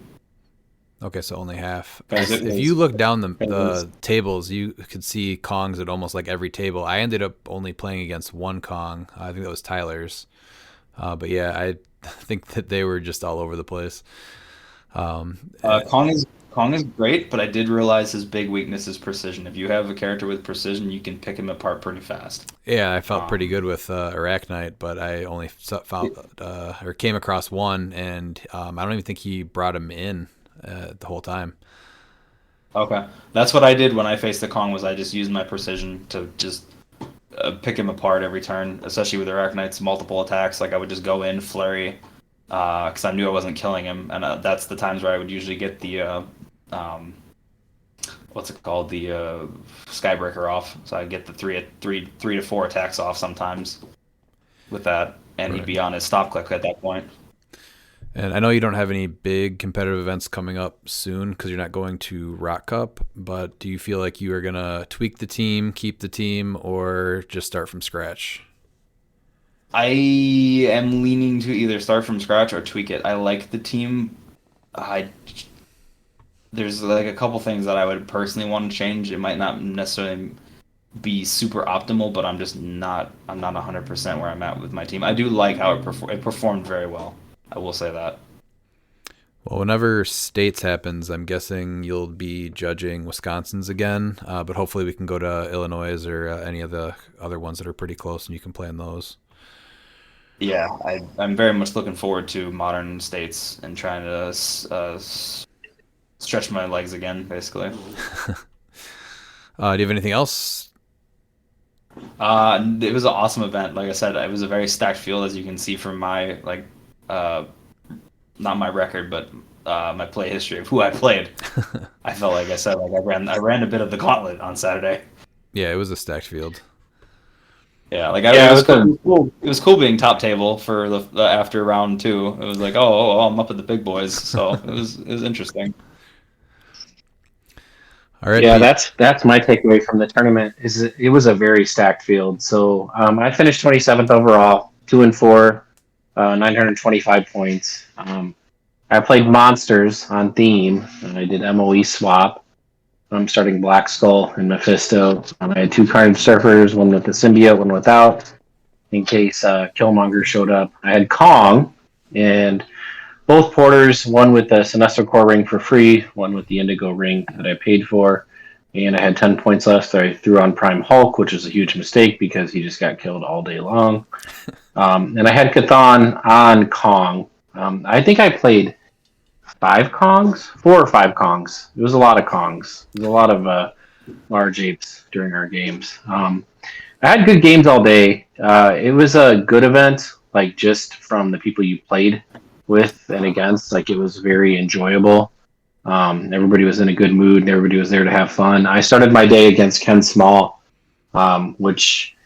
[SPEAKER 3] Okay, so only half.
[SPEAKER 6] Guys,
[SPEAKER 3] If you look down the tables, you could see Kongs at almost like every table. I ended up only playing against one Kong. I think that was Tyler's. But yeah, I think that they were just all over the place.
[SPEAKER 6] Kong is great, but I did realize his big weakness is precision. If you have a character with precision, you can pick him apart pretty fast.
[SPEAKER 3] Yeah, I felt pretty good with Arachnite, but I only found or came across one, and I don't even think he brought him in the whole time.
[SPEAKER 6] Okay, that's what I did when I faced the Kong. Was I just used my precision to just pick him apart every turn, especially with Arachnite's multiple attacks. Like I would just go in flurry because I knew I wasn't killing him, and that's the times where I would usually get the what's it called, the Skybreaker off. So I get the three to 4 attacks off sometimes with that, and he'd be on his stop click at that point.
[SPEAKER 3] And I know you don't have any big competitive events coming up soon because you're not going to Rock Cup, but do you feel like you are going to tweak the team, keep the team, or just start from scratch?
[SPEAKER 6] I am leaning to either start from scratch or tweak it. I like the team. There's like a couple things that I would personally want to change. It might not necessarily be super optimal, but I'm not 100% where I'm at with my team. I do like how it performed very well. I will say that.
[SPEAKER 3] Well, whenever States happens, I'm guessing you'll be judging Wisconsin's again, but hopefully we can go to Illinois or any of the other ones that are pretty close, and you can play in those.
[SPEAKER 6] Yeah, I'm very much looking forward to modern States and trying to stretch my legs again, basically.
[SPEAKER 3] Do you have anything else?
[SPEAKER 6] It was an awesome event. Like I said, it was a very stacked field, as you can see from my not my record, but my play history of who I played. I felt like I ran a bit of the gauntlet on Saturday.
[SPEAKER 3] Yeah, it was a stacked field.
[SPEAKER 6] Yeah, it was cool being top table for the after round 2. It was like, oh, I'm up at the big boys, so it was interesting.
[SPEAKER 3] All right.
[SPEAKER 5] Yeah, that's my takeaway from the tournament. It was a very stacked field. So I finished 27th overall, 2-4, 925 points. I played monsters on theme. I did MOE swap. I'm starting Black Skull and Mephisto. I had 2 Carnage Surfers, one with the symbiote, one without, in case Killmonger showed up. I had Kong and both porters, one with the Sinestro Core ring for free, one with the Indigo ring that I paid for. And I had 10 points left, so I threw on Prime Hulk, which was a huge mistake because he just got killed all day long. And I had Chthon on Kong. I think I played 4 or 5 Kongs. It was a lot of Kongs. There was a lot of large apes during our games. I had good games all day. It was a good event, like just from the people you played with and against. Like it was very enjoyable. Everybody was in a good mood and everybody was there to have fun. I started my day against Ken Small, which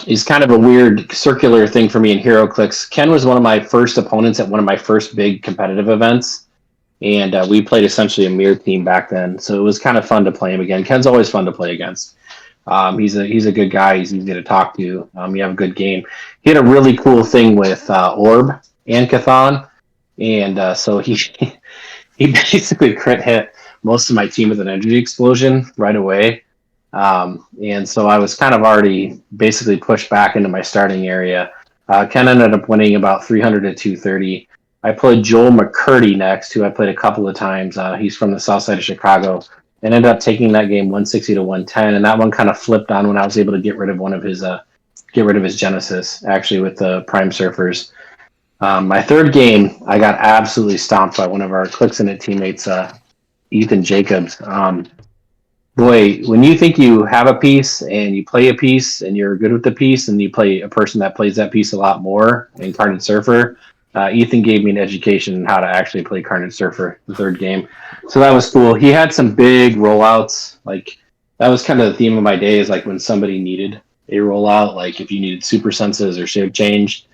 [SPEAKER 5] is kind of a weird circular thing for me in HeroClix. Ken was one of my first opponents at one of my first big competitive events, and we played essentially a mirror team back then, so it was kind of fun to play him again. Ken's always fun to play against. He's a good guy. He's easy to talk to. You have a good game. He had a really cool thing with Orb and Chthon, and so he basically crit hit most of my team with an energy explosion right away. And so I was kind of already basically pushed back into my starting area. Ken ended up winning about 300 to 230. I played Joel McCurdy next, who I played a couple of times. He's from the south side of Chicago, and ended up taking that game 160 to 110. And that one kind of flipped on when I was able to get rid of his Genesis, actually, with the Prime Surfers. My third game, I got absolutely stomped by one of our CliXinit teammates, Ethan Jacobs. Boy, when you think you have a piece and you play a piece and you're good with the piece and you play a person that plays that piece a lot more, Incarnate Surfer, Ethan gave me an education on how to actually play Carnage Surfer the third game. So that was cool. He had some big rollouts. Like, that was kind of the theme of my day, is like when somebody needed a rollout, like if you needed super senses or shape change,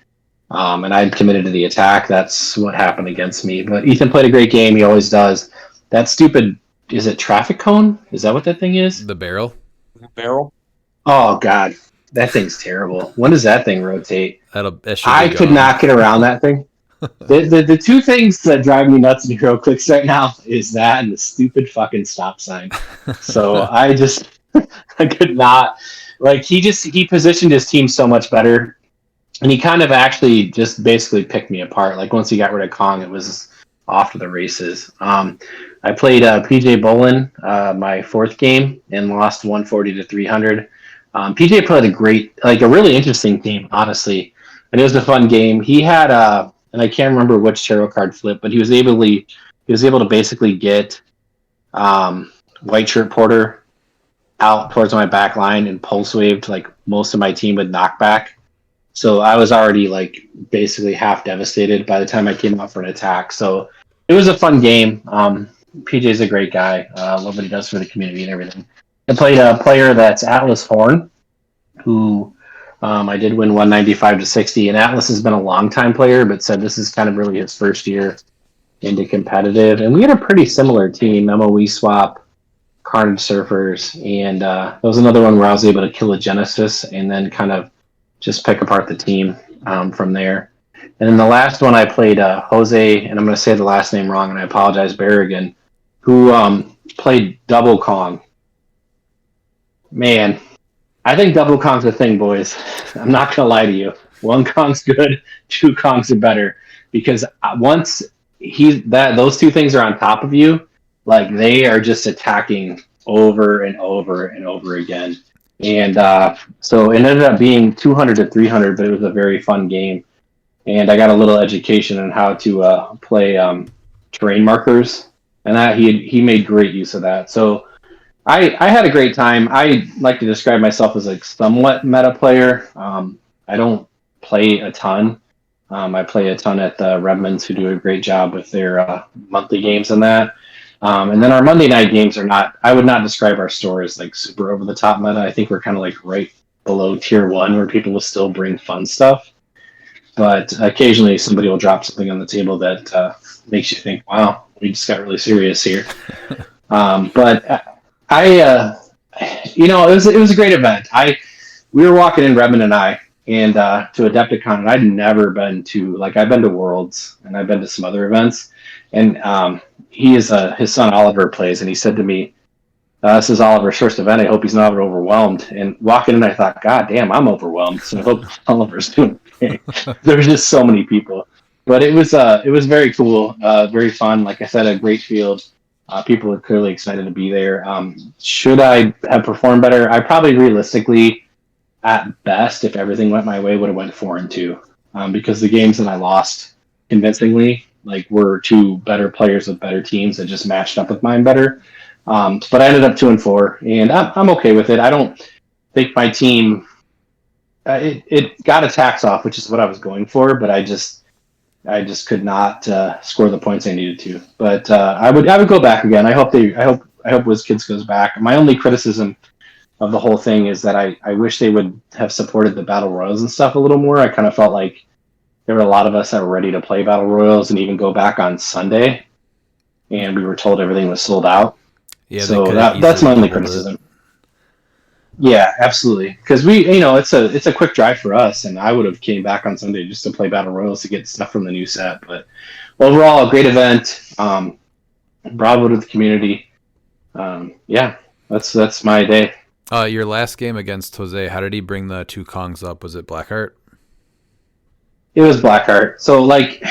[SPEAKER 5] and I'd committed to the attack, that's what happened against me. But Ethan played a great game. He always does. That stupid, is it traffic cone? Is that what that thing is?
[SPEAKER 3] The barrel.
[SPEAKER 4] Barrel.
[SPEAKER 5] Oh, God. That thing's terrible. When does that thing rotate?
[SPEAKER 3] That should
[SPEAKER 5] I
[SPEAKER 3] be
[SPEAKER 5] could
[SPEAKER 3] gone.
[SPEAKER 5] not get around that thing. The two things that drive me nuts in Hero Clicks right now is that and the stupid fucking stop sign. So I just I could not, like, he positioned his team so much better, and he kind of actually just basically picked me apart. Like, once he got rid of Kong, it was off to the races. I played PJ Bolin my fourth game and lost 140 to 300. PJ played a really interesting game, honestly, and it was a fun game. He had and I can't remember which tarot card flip, but he was able to basically get White Shirt Porter out towards my back line and pulse waved like most of my team with knockback. So I was already like basically half devastated by the time I came out for an attack. So it was a fun game. PJ's a great guy. Love what he does for the community and everything. I played a player that's Atlas Horn, who I did win 195 to 60. And Atlas has been a long-time player, but said this is kind of really his first year into competitive. And we had a pretty similar team, MOE swap, Carnage Surfers, and that was another one where I was able to kill a Genesis and then kind of just pick apart the team from there. And then the last one I played Jose, and I'm going to say the last name wrong, and I apologize, Berrigan, who played Double Kong. Man, I think Double Kong's a thing, boys. I'm not going to lie to you. One Kong's good, two Kongs are better. Because once those two things are on top of you, like, they are just attacking over and over and over again. And so it ended up being 200 to 300, but it was a very fun game. And I got a little education on how to play terrain markers, and that he made great use of that. So I had a great time. I like to describe myself as a somewhat meta player. I don't play a ton. I play a ton at the Redmonds, who do a great job with their monthly games and that. And then our Monday night games are not, I would not describe our store as like super over the top meta. I think we're kind of like right below tier 1, where people will still bring fun stuff. But occasionally somebody will drop something on the table that makes you think, wow, we just got really serious here. But it was a great event. We were walking in, Redmond and I, and to Adepticon, and I'd never been to, like, I've been to Worlds and I've been to some other events, and his son Oliver plays, and he said to me, this is Oliver's first event. I hope he's not overwhelmed. And walking in, I thought, God damn, I'm overwhelmed. So I hope Oliver's doing okay. There was just so many people, but it was very cool, very fun. Like I said, a great field. People are clearly excited to be there. Should I have performed better? I probably realistically, at best, if everything went my way, would have went 4-2, because the games that I lost convincingly, like, were two better players with better teams that just matched up with mine better. But I ended up 2-4, and I'm okay with it. I don't think my team it got attacks off, which is what I was going for, but I just could not score the points I needed to. But I would go back again. I hope WizKids goes back. My only criticism of the whole thing is that I wish they would have supported the Battle Royals and stuff a little more. I kind of felt like there were a lot of us that were ready to play Battle Royals and even go back on Sunday, and we were told everything was sold out.
[SPEAKER 3] Yeah,
[SPEAKER 5] so that's my only criticism. Yeah, absolutely. Because it's a quick drive for us, and I would have came back on Sunday just to play Battle Royals to get stuff from the new set. But overall, a great event. Bravo to the community. Yeah, that's my day.
[SPEAKER 3] Your last game against Jose, how did he bring the two Kongs up? Was it Blackheart?
[SPEAKER 5] It was Blackheart. So, like,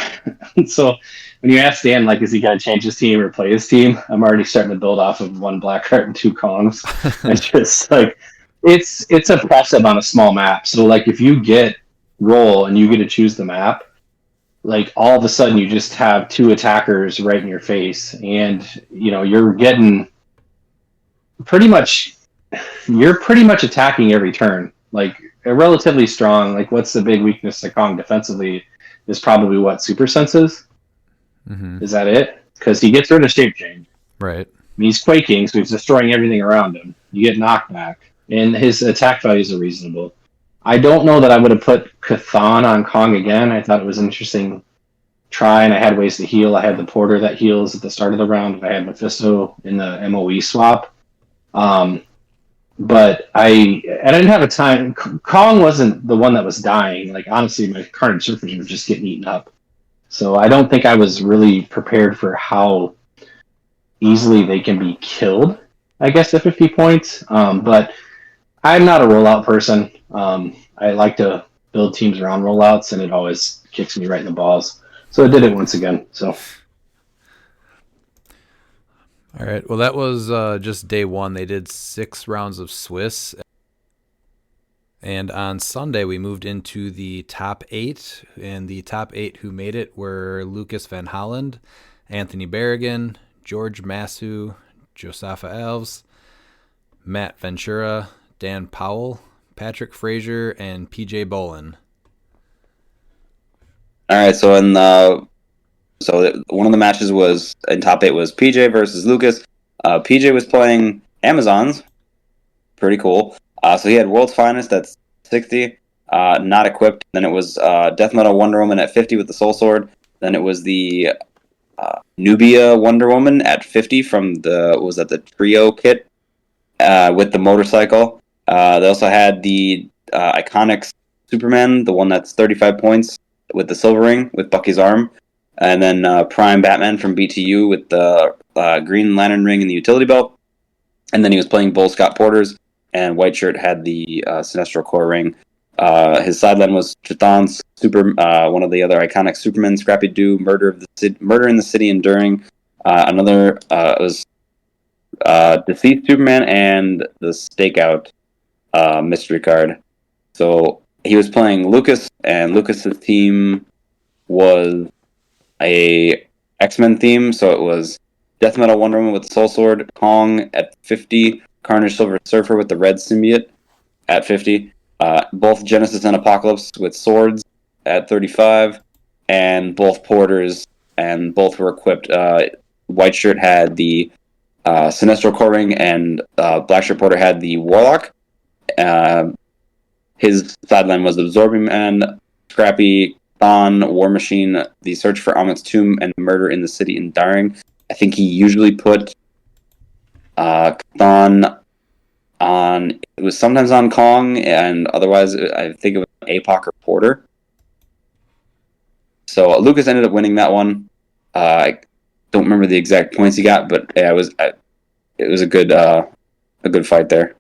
[SPEAKER 5] when you ask Dan, like, is he going to change his team or play his team? I'm already starting to build off of one Blackheart and two Kongs. And just, like, it's oppressive on a small map. So, like, if you get roll and you get to choose the map, like, all of a sudden you just have two attackers right in your face. And, you're getting you're pretty much attacking every turn. Like, relatively strong. Like, what's the big weakness to Kong defensively? is probably what Super Sense is.
[SPEAKER 3] Mm-hmm.
[SPEAKER 5] Is that it? Because he gets rid of Shape Change.
[SPEAKER 3] Right.
[SPEAKER 5] He's quaking, so he's destroying everything around him. You get knockback, and his attack values are reasonable. I don't know that I would have put Cathan on Kong again. I thought it was an interesting try, and I had ways to heal. I had the Porter that heals at the start of the round. I had Mephisto in the MOE swap. But I didn't have a time. Kong wasn't the one that was dying. Like, honestly, my Carnage Surfers were just getting eaten up. So I don't think I was really prepared for how easily they can be killed, I guess, at 50 points. But I'm not a rollout person. I like to build teams around rollouts, and it always kicks me right in the balls. So I did it once again. So
[SPEAKER 3] All right. Well, that was just day one. They did 6 rounds of Swiss. And on Sunday, we moved into the top 8. And the top 8 who made it were Lucas Van Holland, Anthony Berrigan, George Massu, Josafa Alves, Matt Ventura, Dan Powell, Patrick Frazier, and PJ Bolin.
[SPEAKER 7] All right, so one of the matches was in top 8 was PJ versus Lucas. PJ was playing Amazons, pretty cool. So he had World's Finest at 60, not equipped. Then it was Death Metal Wonder Woman at 50 with the Soul Sword. Then it was the Nubia Wonder Woman at 50 from the trio kit with the motorcycle. They also had the Iconics Superman, the one that's 35 points with the silver ring with Bucky's arm. And then Prime Batman from BTU with the Green Lantern ring and the utility belt. And then he was playing Bull Scott Porters, and White Shirt had the Sinestro Core ring. His sideline was Chithan's one of the other iconic Supermen, Scrappy Doo, Murder in the City Enduring. Another was Deceased Superman and the Stakeout mystery card. So he was playing Lucas, and Lucas's team was a X-Men theme, so it was Death Metal Wonder Woman with the Soul Sword, Kong at 50, Carnage Silver Surfer with the Red Symbiote at 50, both Genesis and Apocalypse with swords at 35, and both Porters, and both were equipped. White Shirt had the Sinestro Core Ring, and Black Shirt Porter had the Warlock. His sideline was Absorbing Man, Scrappy, Thon, War Machine, The Search for Amit's Tomb, and Murder in the City Enduring. I think he usually put Thon on. It was sometimes on Kong, and otherwise I think it was APOC or Porter. So Lucas ended up winning that one. I don't remember the exact points he got, but yeah, it was a good fight there.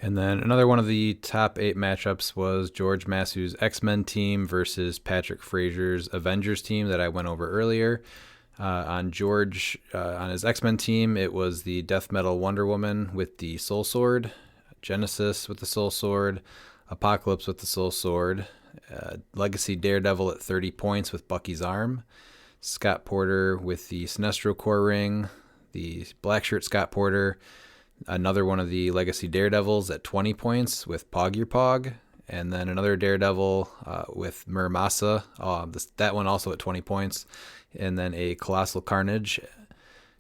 [SPEAKER 3] And then another one of the top 8 matchups was George Massu's X-Men team versus Patrick Frazier's Avengers team that I went over earlier. On his X-Men team, it was the Death Metal Wonder Woman with the Soul Sword, Genesis with the Soul Sword, Apocalypse with the Soul Sword, Legacy Daredevil at 30 points with Bucky's arm, Scott Porter with the Sinestro Core ring, the Black Shirt Scott Porter, another one of the Legacy Daredevils at 20 points with Pog Your Pog, and then another Daredevil with Muramasa, that one also at 20 points, and then a Colossal Carnage.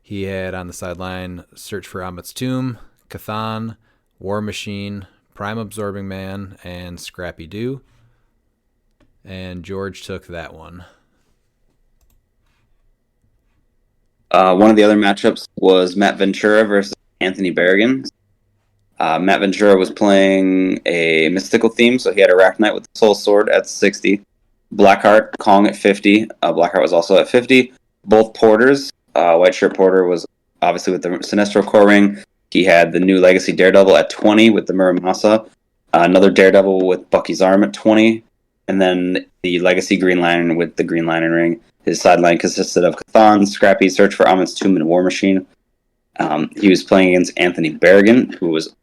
[SPEAKER 3] He had on the sideline Search for Amit's Tomb, Cathan, War Machine, Prime Absorbing Man, and Scrappy Doo. And George took that one.
[SPEAKER 7] One of the other matchups was Matt Ventura versus Anthony Berrigan. Matt Ventura was playing a mystical theme, so he had Arachnite with the Soul Sword at 60. Blackheart, Kong at 50. Blackheart was also at 50. Both Porters. White Shirt Porter was obviously with the Sinestro Core ring. He had the new Legacy Daredevil at 20 with the Muramasa. Another Daredevil with Bucky's arm at 20. And then the Legacy Green Lantern with the Green Lantern ring. His sideline consisted of Cathan, Scrappy, Search for Amit's Tomb, and War Machine. He was playing against Anthony Berrigan, who was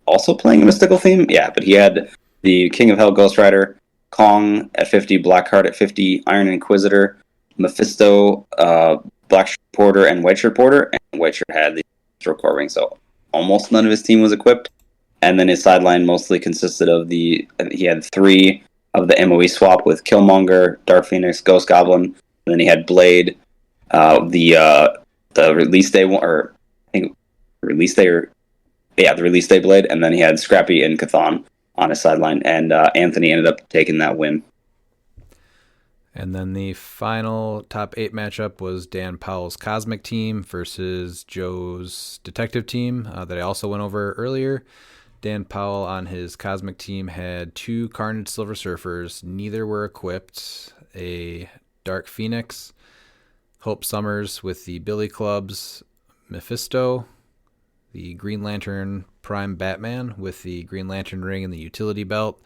[SPEAKER 7] also playing a mystical theme. Yeah, but he had the King of Hell Ghost Rider, Kong at 50, Blackheart at 50, Iron Inquisitor, Mephisto, Black Shirt Porter, and White Shirt Porter. And White Shirt had the Sinestro Core ring, so almost none of his team was equipped. And then his sideline mostly consisted of he had 3 of the MOE swap with Killmonger, Dark Phoenix, Ghost Goblin. And then he had Blade, the release day one, or I think release day, the release day Blade, and then he had Scrappy and Chthon on his sideline, and Anthony ended up taking that win.
[SPEAKER 3] And then the final top 8 matchup was Dan Powell's Cosmic team versus Joe's Detective team that I also went over earlier. Dan Powell on his Cosmic team had 2 Carnage Silver Surfers. Neither were equipped. A Dark Phoenix, Hope Summers with the Billy Clubs, Mephisto, the Green Lantern Prime Batman with the Green Lantern ring and the utility belt,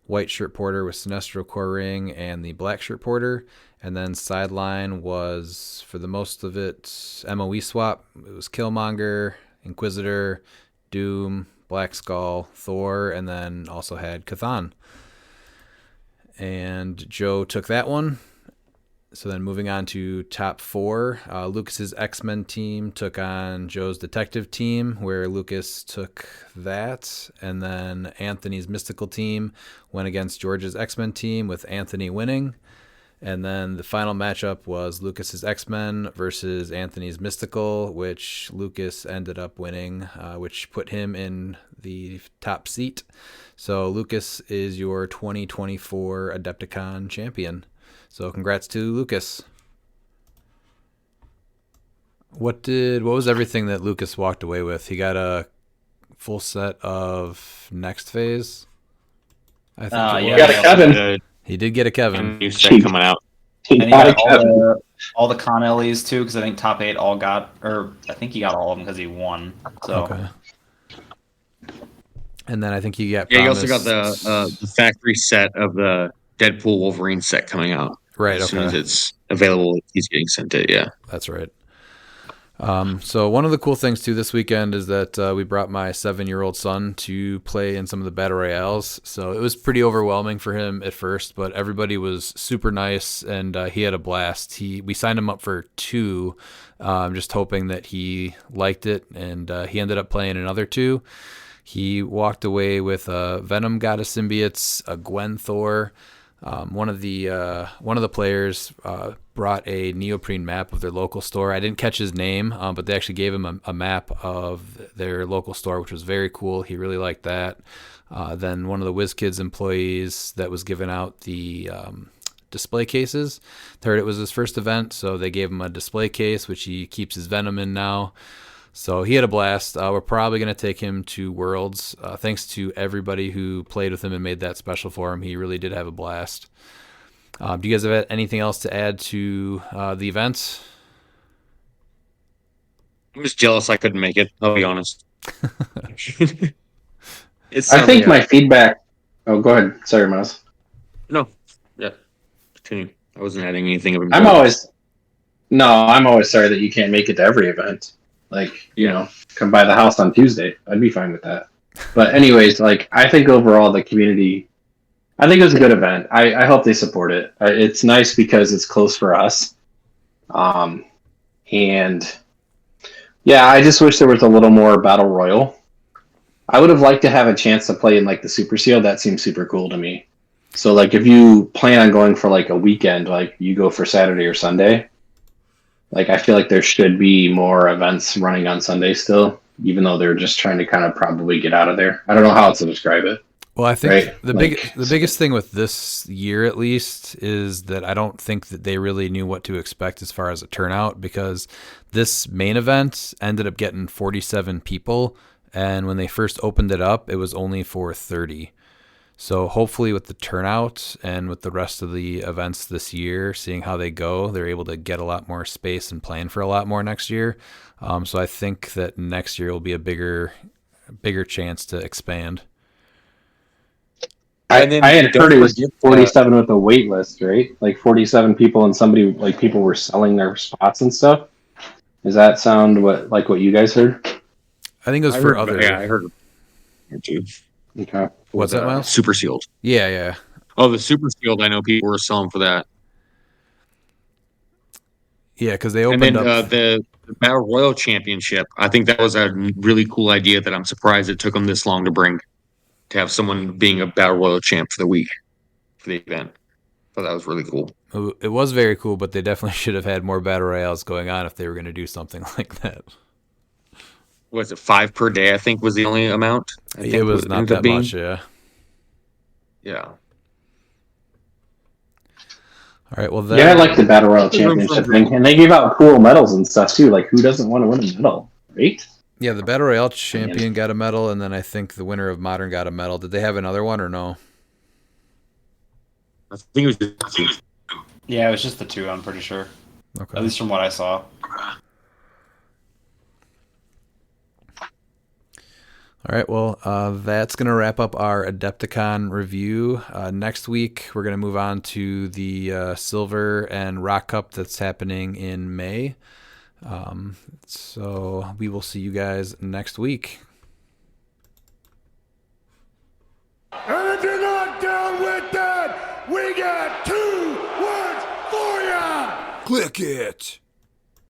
[SPEAKER 3] White Shirt Porter with Sinestro Core ring and the Black Shirt Porter. And then sideline was, for the most of it, MOE swap. It was Killmonger, Inquisitor, Doom, Black Skull, Thor, and then also had Chthon. And Joe took that one. So then moving on to top 4, Lucas's X-Men team took on Joe's Detective team, where Lucas took that. And then Anthony's Mystical team went against George's X-Men team, with Anthony winning. And then the final matchup was Lucas's X-Men versus Anthony's Mystical, which Lucas ended up winning, which put him in the top seat. So Lucas is your 2024 Adepticon champion. So congrats to Lucas. What was everything that Lucas walked away with? He got a full set of Next Phase. I think
[SPEAKER 5] You got a Kevin.
[SPEAKER 3] He did get a Kevin.
[SPEAKER 4] New set coming out.
[SPEAKER 6] And he got all the Con LEs too, because I think top 8 all got, or I think he got all of them because he won. So.
[SPEAKER 3] Okay. And then I think you got.
[SPEAKER 4] Yeah, you also got the factory set of the Deadpool Wolverine set coming out.
[SPEAKER 3] Right.
[SPEAKER 4] As soon as it's available, he's getting sent it. Yeah,
[SPEAKER 3] that's right. So one of the cool things too this weekend is that we brought my 7-year-old son to play in some of the battle royales. So it was pretty overwhelming for him at first, but everybody was super nice and he had a blast. We signed him up for 2, just hoping that he liked it, and he ended up playing another 2. He walked away with a Venom Goddess Symbiotes, a Gwen Thor. One of the players brought a neoprene map of their local store. I didn't catch his name, but they actually gave him a map of their local store, which was very cool. He really liked that. Then one of the WizKids employees that was giving out the display cases heard it was his first event, so they gave him a display case, which he keeps his Venom in now. So he had a blast. We're probably going to take him to Worlds. Thanks to everybody who played with him and made that special for him. He really did have a blast. Do you guys have anything else to add to the events?
[SPEAKER 4] I'm just jealous I couldn't make it. I'll be honest.
[SPEAKER 5] I think my feedback. Oh, go ahead. Sorry, Miles.
[SPEAKER 4] No. Yeah. Continue. I wasn't adding anything of
[SPEAKER 5] I'm always sorry that you can't make it to every event. Like, come by the house on Tuesday. I'd be fine with that. But anyways, I think overall the community, I think it was a good event. I hope they support it. It's nice because it's close for us. And yeah, I just wish there was a little more Battle Royal. I would have liked to have a chance to play in the Super Seal. That seems super cool to me. So if you plan on going for a weekend, you go for Saturday or Sunday, I feel like there should be more events running on Sunday still, even though they're just trying to kind of probably get out of there. I don't know how else to describe it.
[SPEAKER 3] Well, I think the biggest thing with this year, at least, is that I don't think that they really knew what to expect as far as a turnout, because this main event ended up getting 47 people, and when they first opened it up, it was only for 30. So hopefully with the turnout and with the rest of the events this year, seeing how they go, they're able to get a lot more space and plan for a lot more next year. So I think that next year will be a bigger chance to expand.
[SPEAKER 5] I had heard it was 47 with a wait list, right? 47 people, and somebody people were selling their spots and stuff. Does that sound what you guys heard?
[SPEAKER 3] I think it was for other.
[SPEAKER 4] Yeah, I heard it too.
[SPEAKER 5] Okay.
[SPEAKER 3] What's that, Miles?
[SPEAKER 4] Super sealed.
[SPEAKER 3] Yeah.
[SPEAKER 4] Oh, the super sealed. I know people were selling for that.
[SPEAKER 3] Yeah, because they opened up
[SPEAKER 4] the Battle Royal Championship. I think that was a really cool idea that I'm surprised it took them this long to bring. To have someone being a Battle Royal champ for the week. for the event. But that was really cool.
[SPEAKER 3] It was very cool, but they definitely should have had more battle royales going on if they were going to do something like that.
[SPEAKER 4] Was it 5 per day? I think was the only amount. I think
[SPEAKER 3] It was not
[SPEAKER 4] ended up
[SPEAKER 3] that
[SPEAKER 4] being.
[SPEAKER 3] much, yeah.
[SPEAKER 4] Yeah.
[SPEAKER 3] All right, well,
[SPEAKER 5] Yeah, I like the Battle Royale Championship thing. And they gave out cool medals and stuff, too. Like, who doesn't want to win a medal, right?
[SPEAKER 3] Yeah, the Battle Royale champion got a medal, and then I think the winner of Modern got a medal. Did they have another one or no?
[SPEAKER 4] I think it was just 2.
[SPEAKER 6] Yeah, it was just the 2, I'm pretty sure.
[SPEAKER 3] Okay.
[SPEAKER 6] At least from what I saw.
[SPEAKER 3] All right, well, that's going to wrap up our Adepticon review. Next week, we're going to move on to the Silver and Rock Cup that's happening in May. So we will see you guys next week.
[SPEAKER 1] And if you're not down with that, we got 2 words for ya! Click it!